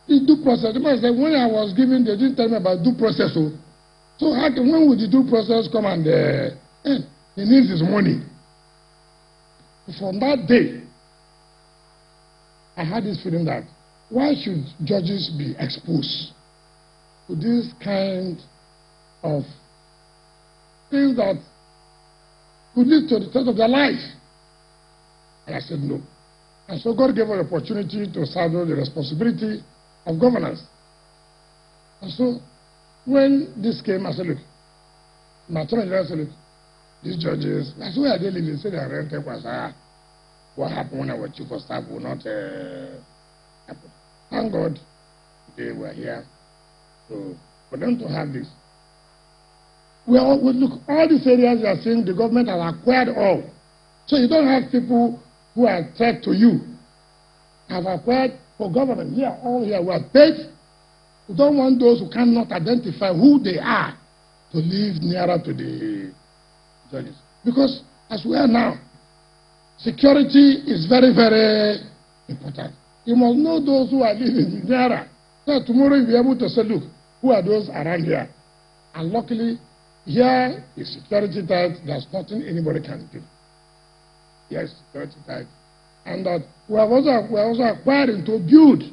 the due process. The man said, when I was given, they didn't tell me about due process. So when will the due process come and end? He needs his money. From that day, I had this feeling that why should judges be exposed to this kind of things that could lead to the death of their life? And I said no. And so God gave us the opportunity to saddle the responsibility of governance. And so when this came, I said, look, my attorney general said, look, these judges, that's where they live. They said their rent was what happened when I was chief of staff will not happen. Thank God they were here. So for them to have this. Look, all these areas you are seeing, the government has acquired all. So you don't have people who are threat to you. Have acquired for government. Here, all here, we are paid. We don't want those who cannot identify who they are to live nearer to the judges. Because as we are now, security is very, very important. You must know those who are living nearer. So tomorrow you'll be able to say, look, who are those around here? And luckily, here is security tight. There's nothing anybody can do. Yes, security tight. And that we are also acquiring to build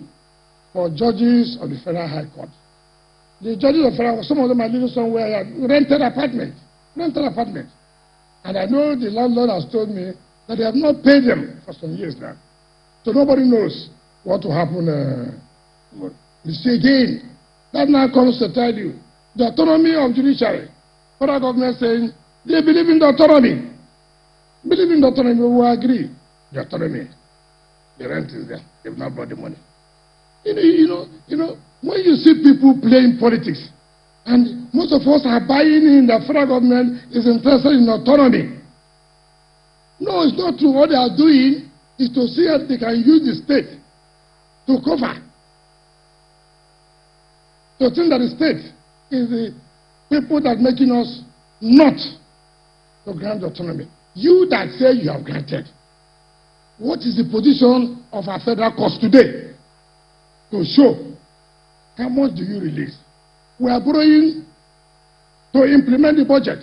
for judges of the Federal High Court. The judges of Federal Court, some of them are living somewhere here, rented apartment. And I know the landlord has told me that they have not paid them for some years now. So nobody knows what will happen. You see again, that now comes to tell you, the autonomy of judiciary. Federal government saying, they believe in the autonomy. Believe in the autonomy, we will agree. The autonomy, the rent is there. They've not brought the money. You know, when you see people playing politics, and most of us are buying in the federal government is interested in autonomy. No, it's not true. What they are doing is to see if they can use the state to cover. To think that the state is the people that are making us not to grant autonomy. You that say you have granted. What is the position of our federal courts today? To show how much do you release? We are borrowing to implement the budget.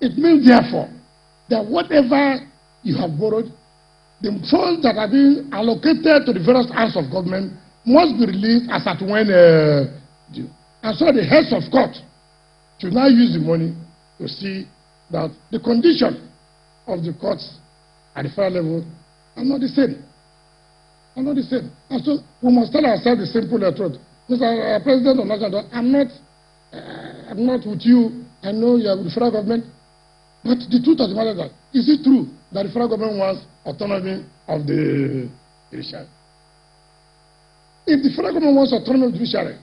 It means, therefore, that whatever you have borrowed, the funds that are being allocated to the various arms of government must be released as at when due. And so the heads of court should now use the money to see that the condition of the courts at the federal level are not the same. And so we must tell ourselves the simple truth. Mr. President of National, I'm not with you. I know you are with the federal government. But the truth of the matter is that, is it true that the federal government wants autonomy of the judiciary? If the federal government wants autonomy of the judiciary,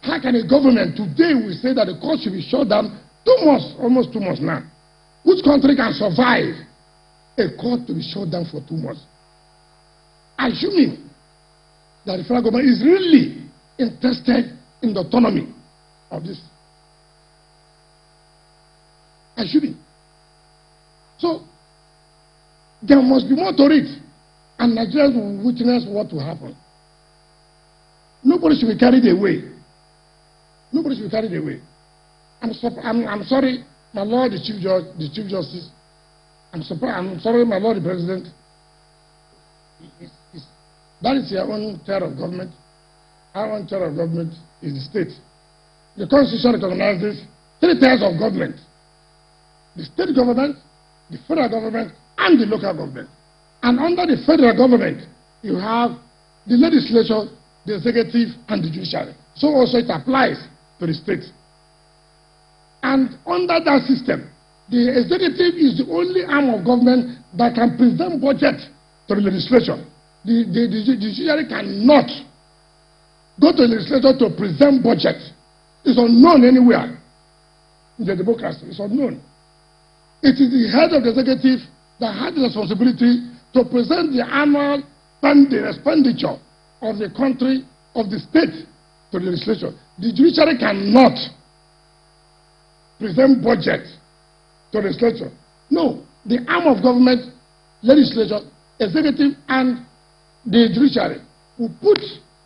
how can a government today will say that the court should be shut down 2 months, almost 2 months now? Which country can survive a court to be shut down for 2 months? Assuming that the federal government is really interested in the autonomy of this. I shouldn't. So, there must be more to it. And Nigerians will witness what will happen. Nobody should be carried away. Nobody should be carried away. I'm sorry, my Lord, the Chief Justice. I'm sorry, my Lord, the President. That is your own tier of government. Our own tier of government is the state. The Constitution recognizes 3 tiers of government: the state government, the federal government, and the local government. And under the federal government, you have the legislature, the executive, and the judiciary. So also it applies to the states. And under that system, the executive is the only arm of government that can present budget to the legislature. The judiciary cannot go to the legislature to present budget. It's unknown anywhere in the democracy. It's unknown. It is the head of the executive that has the responsibility to present the annual spending expenditure of the country, of the state, to the legislature. The judiciary cannot present budget to the legislature. No, the arm of government, legislature, executive, and the judiciary will put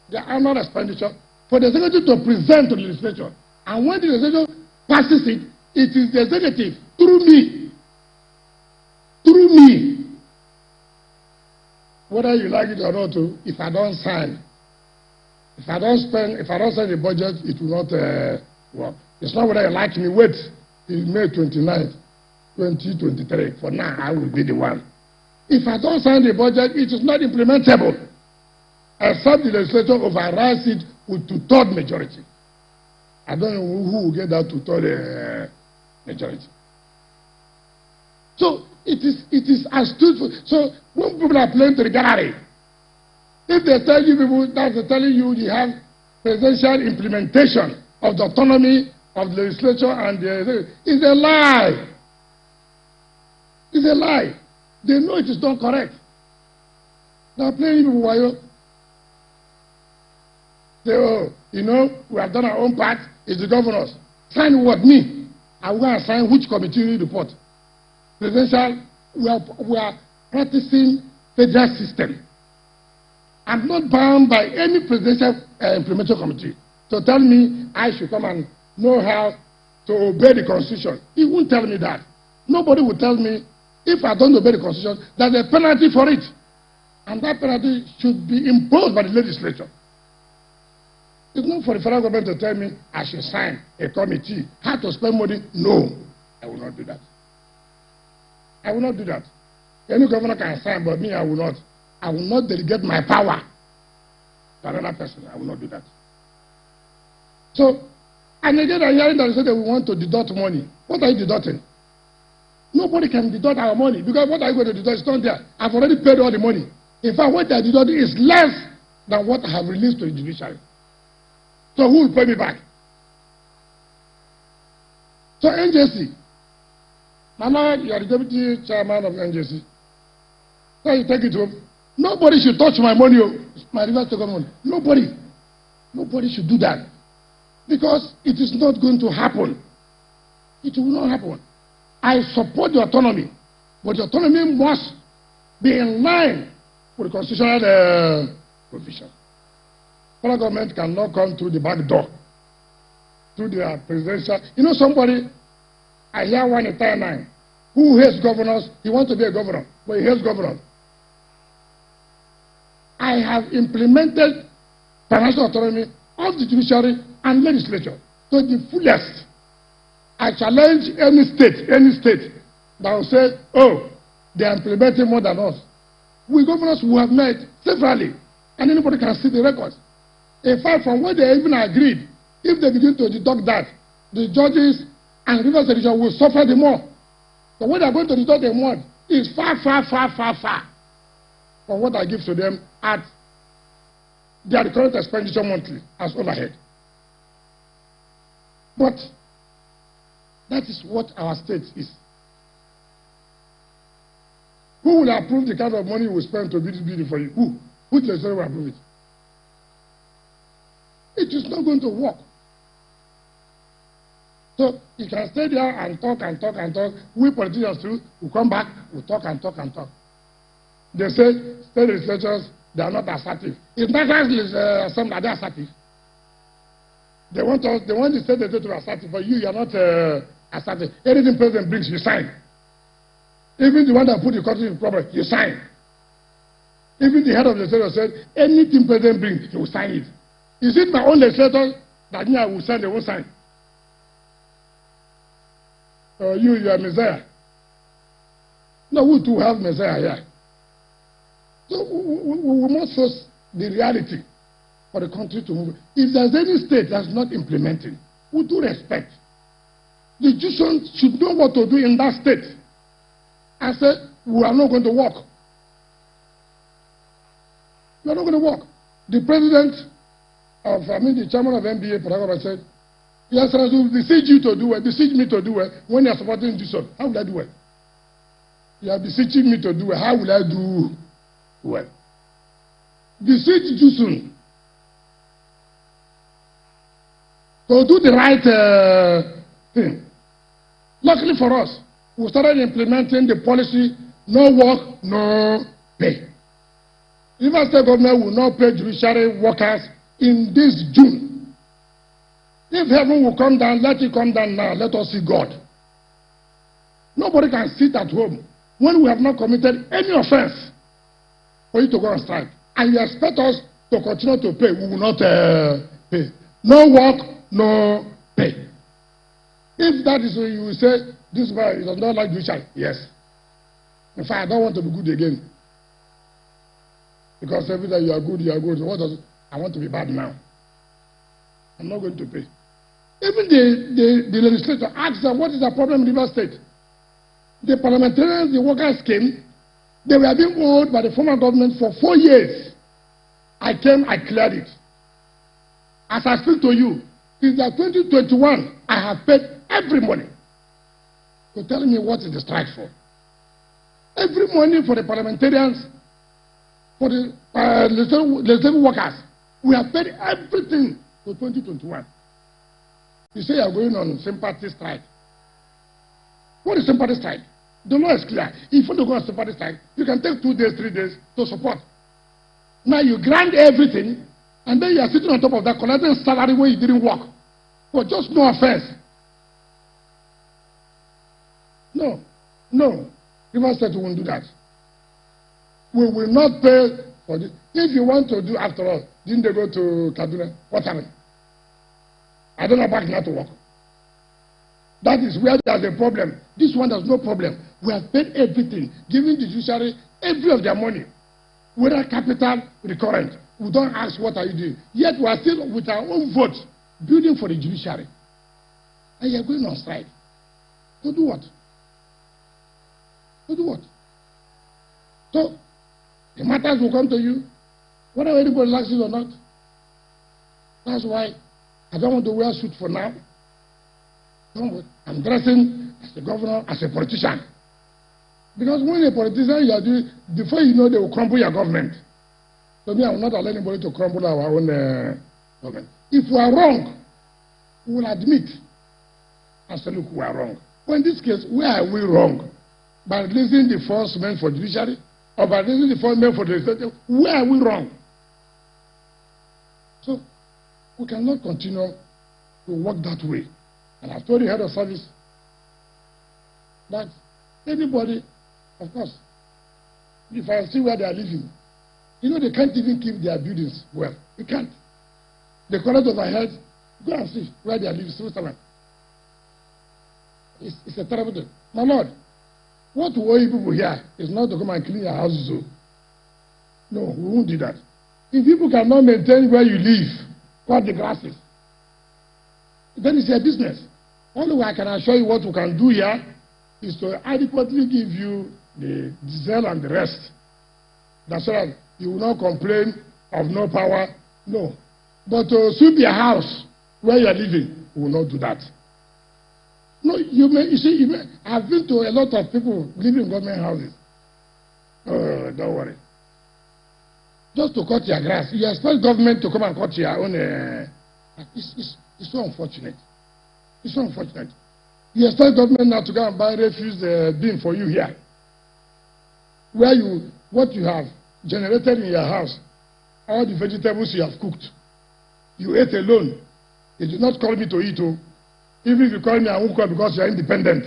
the annual expenditure for the executive to present to the legislature. And when the legislature passes it, it is the executive, through me, whether you like it or not, if I don't sign, if I don't sign the budget, it will not work. It's not whether you like me. Wait till May 29th, 2023. For now, I will be the one. If I don't sign the budget, it is not implementable, except the legislature overrides it with 2/3 majority. I don't know who will get that 2/3 majority. So it is astute. So when people are playing to the gallery, if they tell you people that they're telling you you have presidential implementation of the autonomy of the legislature and it's a lie. It's a lie. They know it is not correct. They are playing people while we have done our own part. It's the governors. Sign what? Me. I will assign which committee report. Presidential, we are practicing federal system. I'm not bound by any presidential implementation committee to tell me I should come and know how to obey the Constitution. He won't tell me that. Nobody will tell me if I don't obey the Constitution, there's a penalty for it. And that penalty should be imposed by the legislature. It's not for the federal government to tell me I should sign a committee. How to spend money? No, I will not do that. I will not do that. Any governor can sign, but me, I will not. I will not delegate my power to another person. I will not do that. So, and again, I'm hearing that they say that we want to deduct money. What are you deducting? Nobody can deduct our money because what are you going to deduct? It's not there. I've already paid all the money. In fact, what I deducted is less than what I have released to the judiciary. So who will pay me back? So NJC. Mama, you are the deputy chairman of NJC. So you take it home. Nobody should touch my money, my reverse taken money. Nobody. Nobody should do that. Because it is not going to happen. It will not happen. I support the autonomy, but the autonomy must be in line with the constitutional provision. Federal government cannot come through the back door, through the presidential. You know somebody, I hear one in timeline, who hates governors, he wants to be a governor, but he hates governors. I have implemented financial autonomy of the judiciary and legislature to the fullest. I challenge any state that will say, oh, they are implementing more than us. We governors who have met severally, and anybody can see the records. In fact, from what they even agreed, if they begin to deduct that, the judges and rivers region will suffer the more. So what they are going to deduct them what is far from what I give to them at their current expenditure monthly as overhead. But that is what our state is. Who will approve the kind of money we spend to build this building for you? Who? Which legislator will approve it? It is not going to work. So you can stay there and talk and talk and talk. We politicians too, we come back, we talk and talk and talk. They say state legislatures, they are not assertive. It's not some that they are assertive. They want the state legislature to be assertive, but you are not assertive. Anything president brings, you sign. Even the one that put the country in problem, you sign. Even the head of the legislature said, anything president brings, he will sign it. Is it my own legislator that I will sign, they won't sign? You are Messiah. No, we too have Messiah here. So we must face the reality for the country to move. If there's any state that's not implementing, we do respect. The Jews should know what to do in that state. I said, we are not going to work. We are not going to work. The president the chairman of NBA, Paragraph, said, yes, I will beseech you to do it, beseech me to do it when you are supporting this one. How will I do it? You are beseeching me to do it. How will I do well? Beseech you soon. To do the right thing. Luckily for us, we started implementing the policy, no work, no pay. Even state government will not pay judiciary workers in this June. If heaven will come down, let it come down now. Let us see God. Nobody can sit at home when we have not committed any offense for you to go on strike. And you expect us to continue to pay. We will not pay. No work, no pay. If that is what you will say, this guy does not like judiciary. Yes. In fact, I don't want to be good again. Because every day you are good, you are good. What does I want to be bad now? I'm not going to pay. Even the legislature asked them, what is the problem in River State? The parliamentarians, the workers came. They were being owed by the former government for 4 years. I came, I cleared it. As I speak to you, since 2021, I have paid every money. So tell me what is the strike for? Every money for the parliamentarians, for the legislative workers, we have paid everything to 2021. You say you are going on sympathy strike. What is sympathy strike? The law is clear. If you want to go on sympathy strike, you can take 2 days, 3 days to support. Now you grant everything, and then you are sitting on top of that, collecting salary where you didn't work. For just no offense. No. River State won't do that. We will not pay for this. If you want to do, after all, didn't they go to Kaduna? What happened? I don't know back now to work. That is where there's a problem. This one has no problem. We have paid everything, giving the judiciary every of their money, whether capital, recurrent. We don't ask what are you doing. Yet we are still with our own vote building for the judiciary. And you are going on strike. To do what? To do what? So, the matters will come to you, whether anybody likes it or not. That's why I don't want to wear a suit for now. I'm dressing as a governor, as a politician. Because when a politician, you are doing, before you know, they will crumble your government. So me, I will not allow anybody to crumble our own government. If we are wrong, we will admit and say, look, we are wrong. But in this case, where are we wrong? By releasing the force men for judiciary, or by releasing the force men for the legislature, where are we wrong? So, we cannot continue to work that way. And I've told the head of service that anybody, of course, if I see where they are living, you know, they can't even keep their buildings well. They can't. They collect overhead. Go and see where they are living. Switzerland. It's a terrible thing. My Lord, what we owe people here is not to come and clean your houses. No, we won't do that. If people cannot maintain where you live, cut the grasses, then it's your business. Only way I can assure you what we can do here is to adequately give you the diesel and the rest. That's right. You will not complain of no power. No. But to sweep your house where you are living, we will not do that. No, I've been to a lot of people living in government houses. Oh, don't worry. Just to cut your grass. You expect government to come and cut your own It's so unfortunate. It's so unfortunate. You expect government now to go and buy refuse bin for you here, where what you have generated in your house, all the vegetables you have cooked, you ate alone. You did not call me to eat. Oh. Even if you call me, I won't call because you are independent.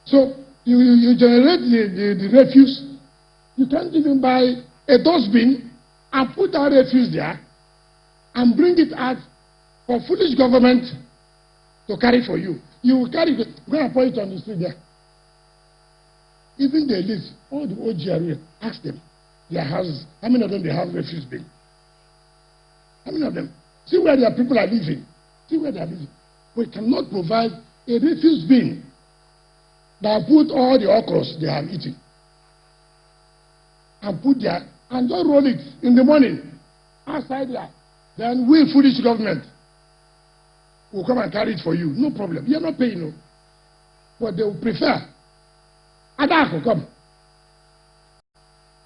So you generate the refuse. You can't even buy a dustbin and put that refuse there and bring it out for foolish government to carry for you. You will carry it, go and put it on the street there. Even they live, all the OGRA, ask them, their houses, how many of them they have refuse bin? How many of them? See where their people are living. See where they are living. We cannot provide a refuse bin that put all the okras they have eaten and put there and just roll it in the morning outside there. Then we, foolish government, will come and carry it for you. No problem. You're not paying, no. But they will prefer. Adako, come.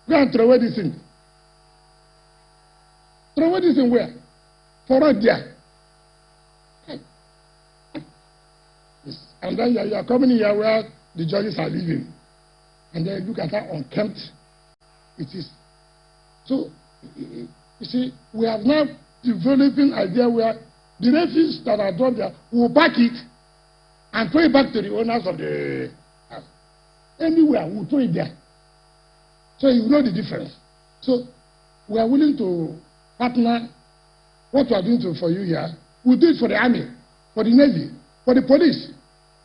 Go and throw away this thing. Throw away this thing where? For right there. Yes. And then you are coming here where the judges are living. And then look at how unkempt it is. So, you see, we have now developed an idea where the refuse that are dropped there, we will pack it and throw it back to the owners of the house. Anywhere, we will throw it there. So you know the difference. So we are willing to partner. What we are doing for you here, we do it for the army, for the navy, for the police.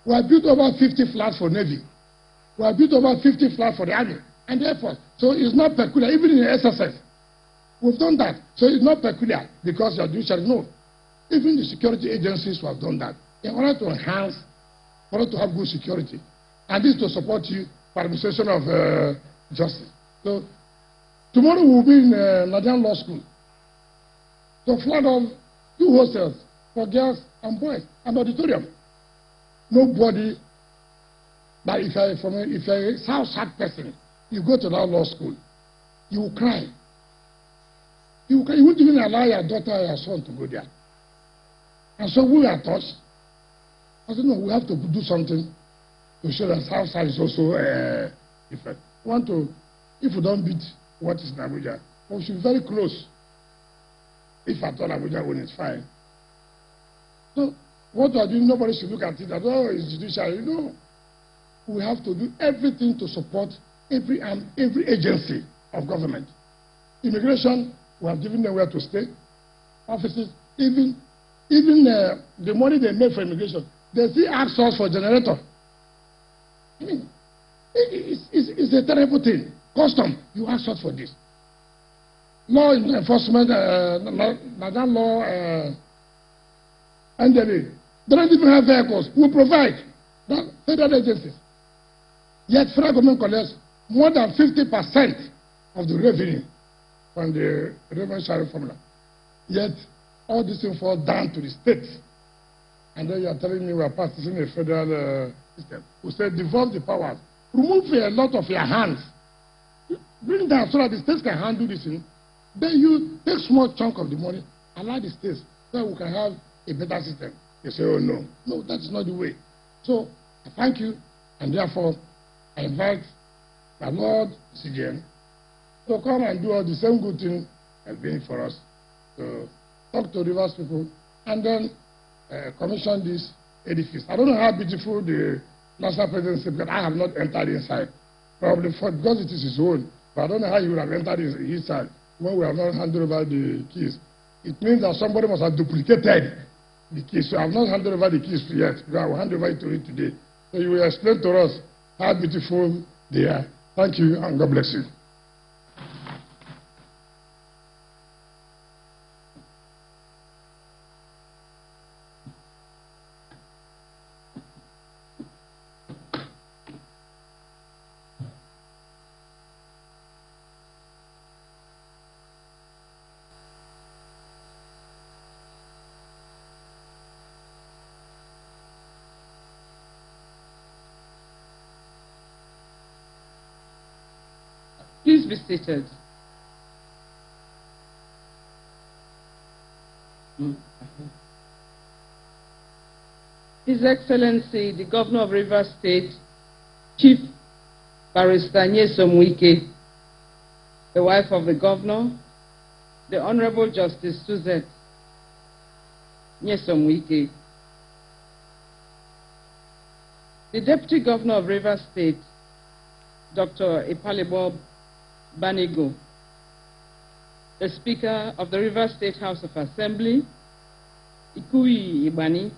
We have built over 50 flats for navy. We have built over 50 flats for the army and the air force. So it's not peculiar, even in the SSS. We've done that. So it's not peculiar because you are doing charity. No. Even the security agencies who have done that in order to enhance, in order to have good security. And this to support you for administration of justice. So tomorrow we'll be in Nat'l Law School to flood on 2 hostels for girls and boys and auditorium. Nobody, but if you're a South person, you go to that law school, you will cry. You wouldn't even allow your daughter or your son to go there. And so we are touched. I said, no, we have to do something to show that Southside is also different. If we don't beat what is in Abuja, we should be very close. If at all Abuja win, it's fine. So what we are doing, nobody should look at it as, oh, it's judiciary. No. We have to do everything to support every agency of government. Immigration, we have given them where to stay. Offices, even the money they make for immigration, they still ask us for generator. I mean, it's a terrible thing. Custom, you ask us for this. Law enforcement, Nat'l law, and they don't even have vehicles. We provide that federal agencies. Yet federal government collects more than 50% of the revenue from the revenue sharing formula. Yet all these things fall down to the states. And then you are telling me we are practicing a federal system. We said devolve the powers. Remove a lot of your hands. Bring down so that the states can handle this thing. Then you take small chunk of the money, allow the states so we can have a better system. They say, oh no. No, that's not the way. So I thank you, and therefore I invite my Lord CGN to come and do all the same good thing has been for us. So talk to Rivers people and then commission this edifice. I don't know how beautiful the national presidency, because I have not entered inside. Probably because it is his own. But I don't know how he would have entered inside when we have not handed over the keys. It means that somebody must have duplicated the keys. So I have not handed over the keys yet, because I will hand over it to you today. So you will explain to us how beautiful they are. Thank you, and God bless you. Please be seated. His Excellency, the Governor of Rivers State, Chief Barrister Nyesom Wike, the wife of the Governor, the Honorable Justice Suzette Nyesom Wike, the Deputy Governor of Rivers State, Dr. Ipalibo Banigo, the Speaker of the Rivers State House of Assembly, Ikui Ibani,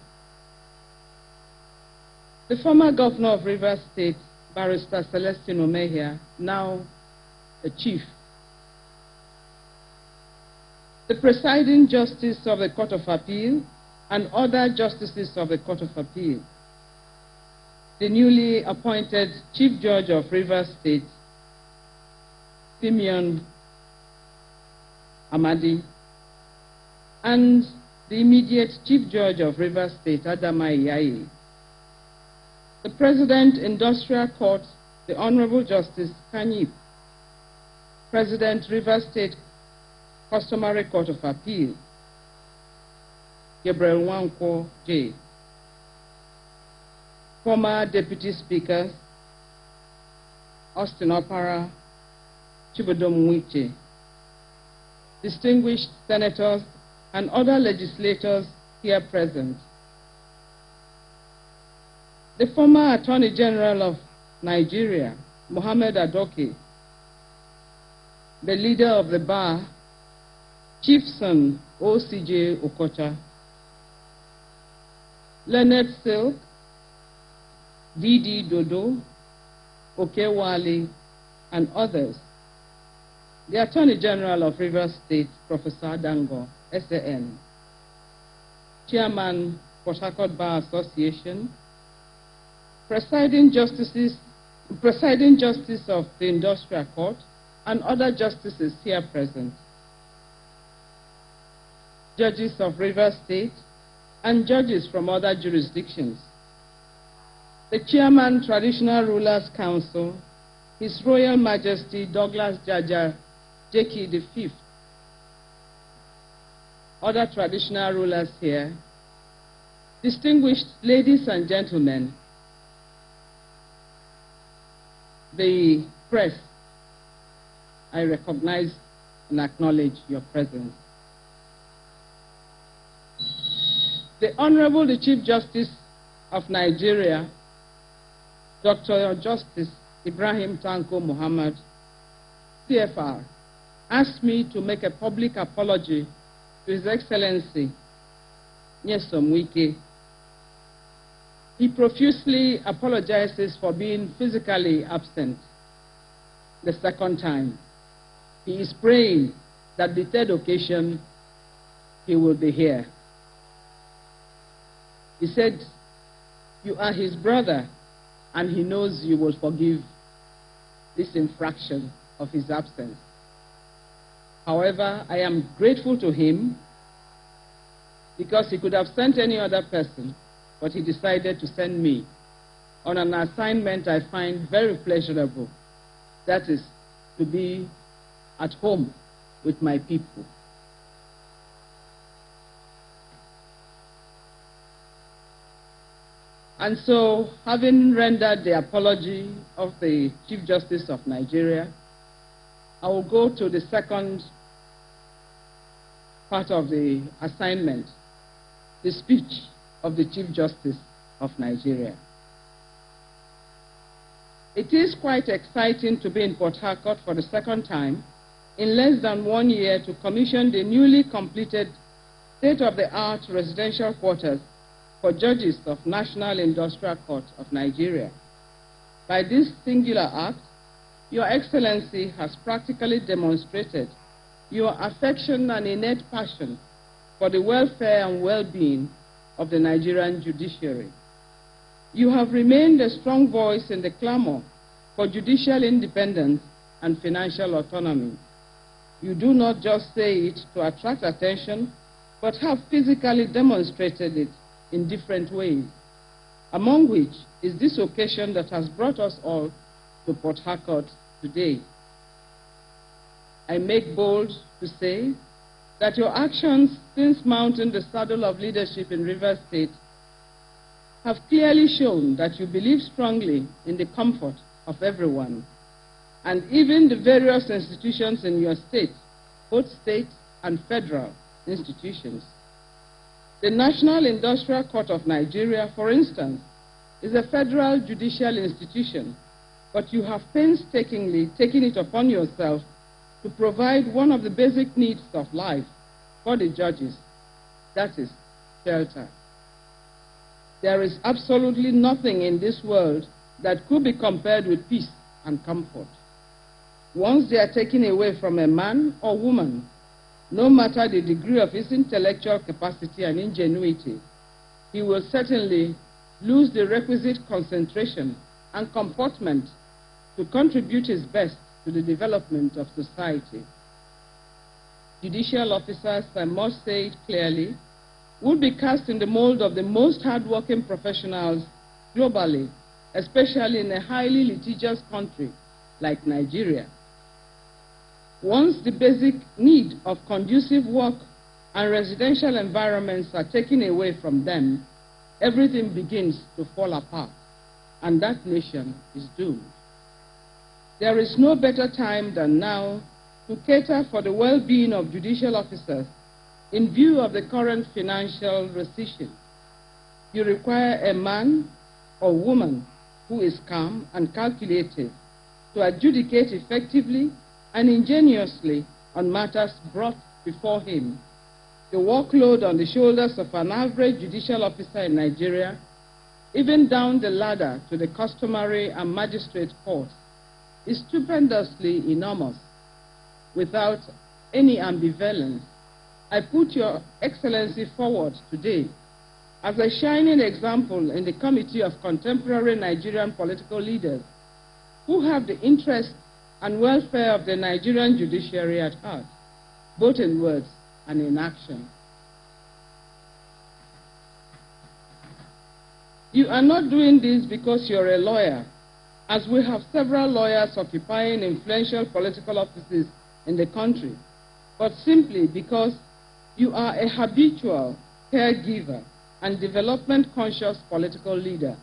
the former Governor of Rivers State, Barrister Celestine Omehia, now the Chief, the Presiding Justice of the Court of Appeal and other Justices of the Court of Appeal, the newly appointed Chief Judge of Rivers State, Simeon Amadi, and the immediate Chief Judge of Rivers State, Adama Iyaye, the President, Industrial Court, the Honorable Justice Kanyip, President, Rivers State Customary Court of Appeal, Gabriel Wanko J., former Deputy Speakers, Austin Opara, Chibodom Wiche, distinguished senators and other legislators here present, the former Attorney General of Nigeria, Mohammed Adoke, the leader of the bar, Chief Son OCJ Okocha, Leonard Silk, Didi Dodo, Okewale, and others, the Attorney General of Rivers State, Professor Dango, SAN, Chairman, Port Harcourt Bar Association, Presiding Justice of the Industrial Court, and other justices here present, judges of Rivers State, and judges from other jurisdictions, the Chairman, Traditional Rulers Council, His Royal Majesty Douglas Jaja Jeki V, other traditional rulers here, distinguished ladies and gentlemen, the press, I recognize and acknowledge your presence. The Honorable the Chief Justice of Nigeria, Dr. Justice Ibrahim Tanko Muhammad, CFR, asked me to make a public apology to His Excellency Nyesom Wike. He profusely apologizes for being physically absent the second time. He is praying that the third occasion he will be here. He said, you are his brother, and he knows you will forgive this infraction of his absence. However, I am grateful to him because he could have sent any other person, but he decided to send me on an assignment I find very pleasurable. That is, to be at home with my people. And so, having rendered the apology of the Chief Justice of Nigeria, I will go to the second part of the assignment, the speech of the Chief Justice of Nigeria. It is quite exciting to be in Port Harcourt for the second time in less than 1 year to commission the newly completed state-of-the-art residential quarters for judges of National Industrial Court of Nigeria. By this singular act, Your Excellency has practically demonstrated your affection and innate passion for the welfare and well-being of the Nigerian judiciary. You have remained a strong voice in the clamor for judicial independence and financial autonomy. You do not just say it to attract attention, but have physically demonstrated it in different ways, among which is this occasion that has brought us all to Port Harcourt today. I make bold to say that your actions since mounting the saddle of leadership in Rivers State have clearly shown that you believe strongly in the comfort of everyone, and even the various institutions in your state, both state and federal institutions. The National Industrial Court of Nigeria, for instance, is a federal judicial institution, but you have painstakingly taken it upon yourself to provide one of the basic needs of life for the judges, that is, shelter. There is absolutely nothing in this world that could be compared with peace and comfort. Once they are taken away from a man or woman, no matter the degree of his intellectual capacity and ingenuity, he will certainly lose the requisite concentration and comportment to contribute his best to the development of society. Judicial officers, I must say it clearly, would be cast in the mold of the most hardworking professionals globally, especially in a highly litigious country like Nigeria. Once the basic need of conducive work and residential environments are taken away from them, everything begins to fall apart, and that nation is doomed. There is no better time than now to cater for the well-being of judicial officers in view of the current financial recession. You require a man or woman who is calm and calculated to adjudicate effectively and ingeniously on matters brought before him. The workload on the shoulders of an average judicial officer in Nigeria, even down the ladder to the customary and magistrate courts, is stupendously enormous. Without any ambivalence, I put Your Excellency forward today as a shining example in the committee of contemporary Nigerian political leaders who have the interests and welfare of the Nigerian judiciary at heart, both in words and in action. You are not doing this because you're a lawyer, as we have several lawyers occupying influential political offices in the country, but simply because you are a habitual caregiver and development-conscious political leader.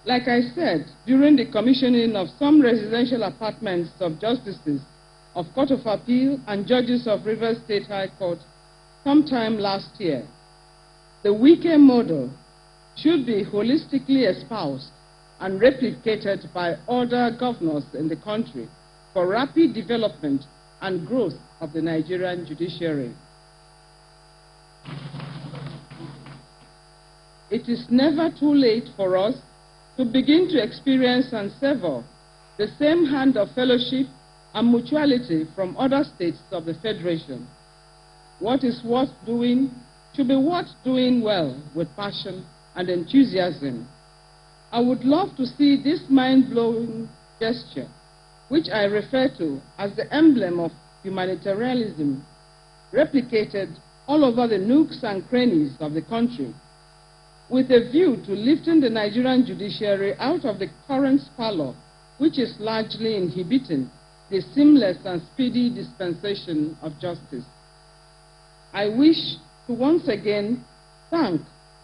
Like I said, during the commissioning of some residential apartments of justices of Court of Appeal and judges of Rivers State High Court sometime last year, the Wike model should be holistically espoused and replicated by other governors in the country for rapid development and growth of the Nigerian judiciary. It is never too late for us to begin to experience and savor the same hand of fellowship and mutuality from other states of the Federation. What is worth doing should be worth doing well with passion and enthusiasm. I would love to see this mind-blowing gesture, which I refer to as the emblem of humanitarianism, replicated all over the nooks and crannies of the country, with a view to lifting the Nigerian judiciary out of the current squalor, which is largely inhibiting the seamless and speedy dispensation of justice. I wish to once again thank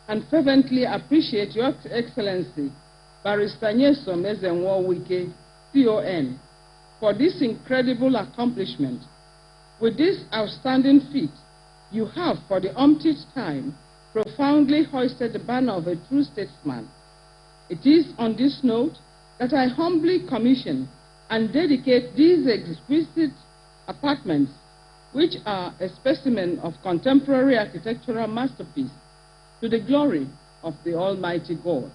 and fervently appreciate Your Excellency, Barrister Nyesom Ezenwo Wike, CON, for this incredible accomplishment. With this outstanding feat, you have, for the umpteenth time, profoundly hoisted the banner of a true statesman. It is on this note that I humbly commission and dedicate these exquisite apartments, which are a specimen of contemporary architectural masterpiece, to the glory of the Almighty God.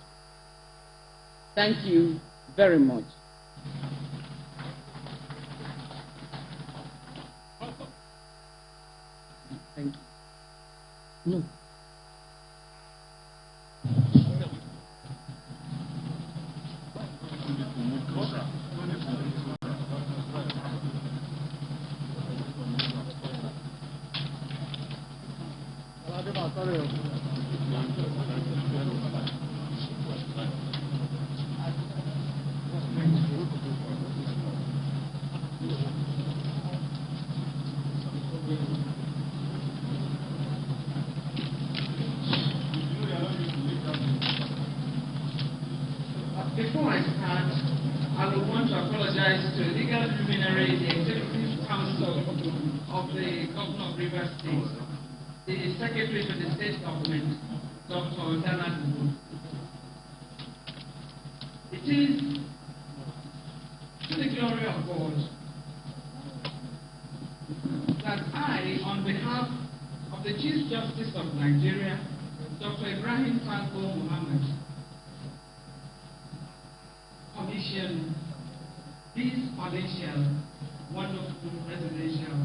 Thank you very much. Thank you. No. of the Governor of Rivers State, the Secretary to the State Government, Dr. Nat'l. It is to the glory of God that I, on behalf of the Chief Justice of Nigeria, Dr. Ibrahim Tanko Muhammad, commission this palatial, wonderful presidential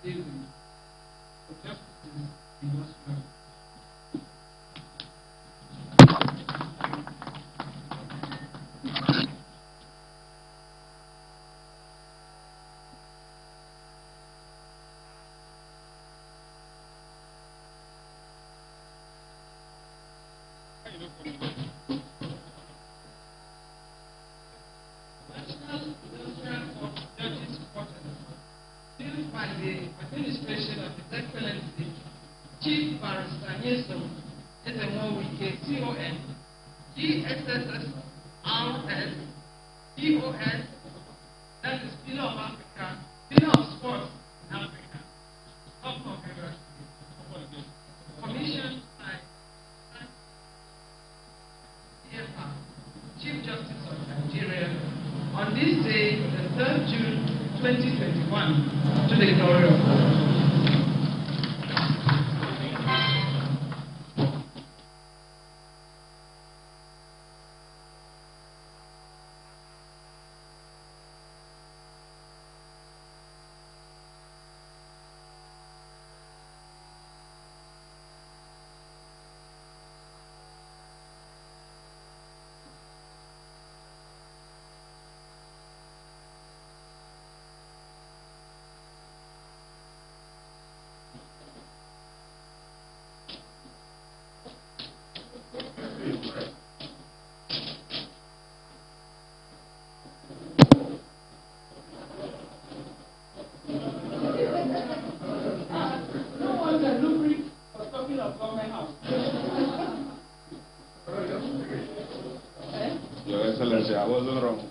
building for justice in Australia. National Industrial Court Judges Quarters, built by the administration of His Excellency Chief Barrister Nyesom Wike, CON, GSSS, RS, GOS, that is Pillar of Africa, Pillar of Sports in Africa, Governor of Rivers State, commissioned by CFR, Chief Justice of Nigeria, on this day, the 3rd June 2021, to the glory of God. Your Excellency, I wasn't wrong.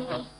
Thank you.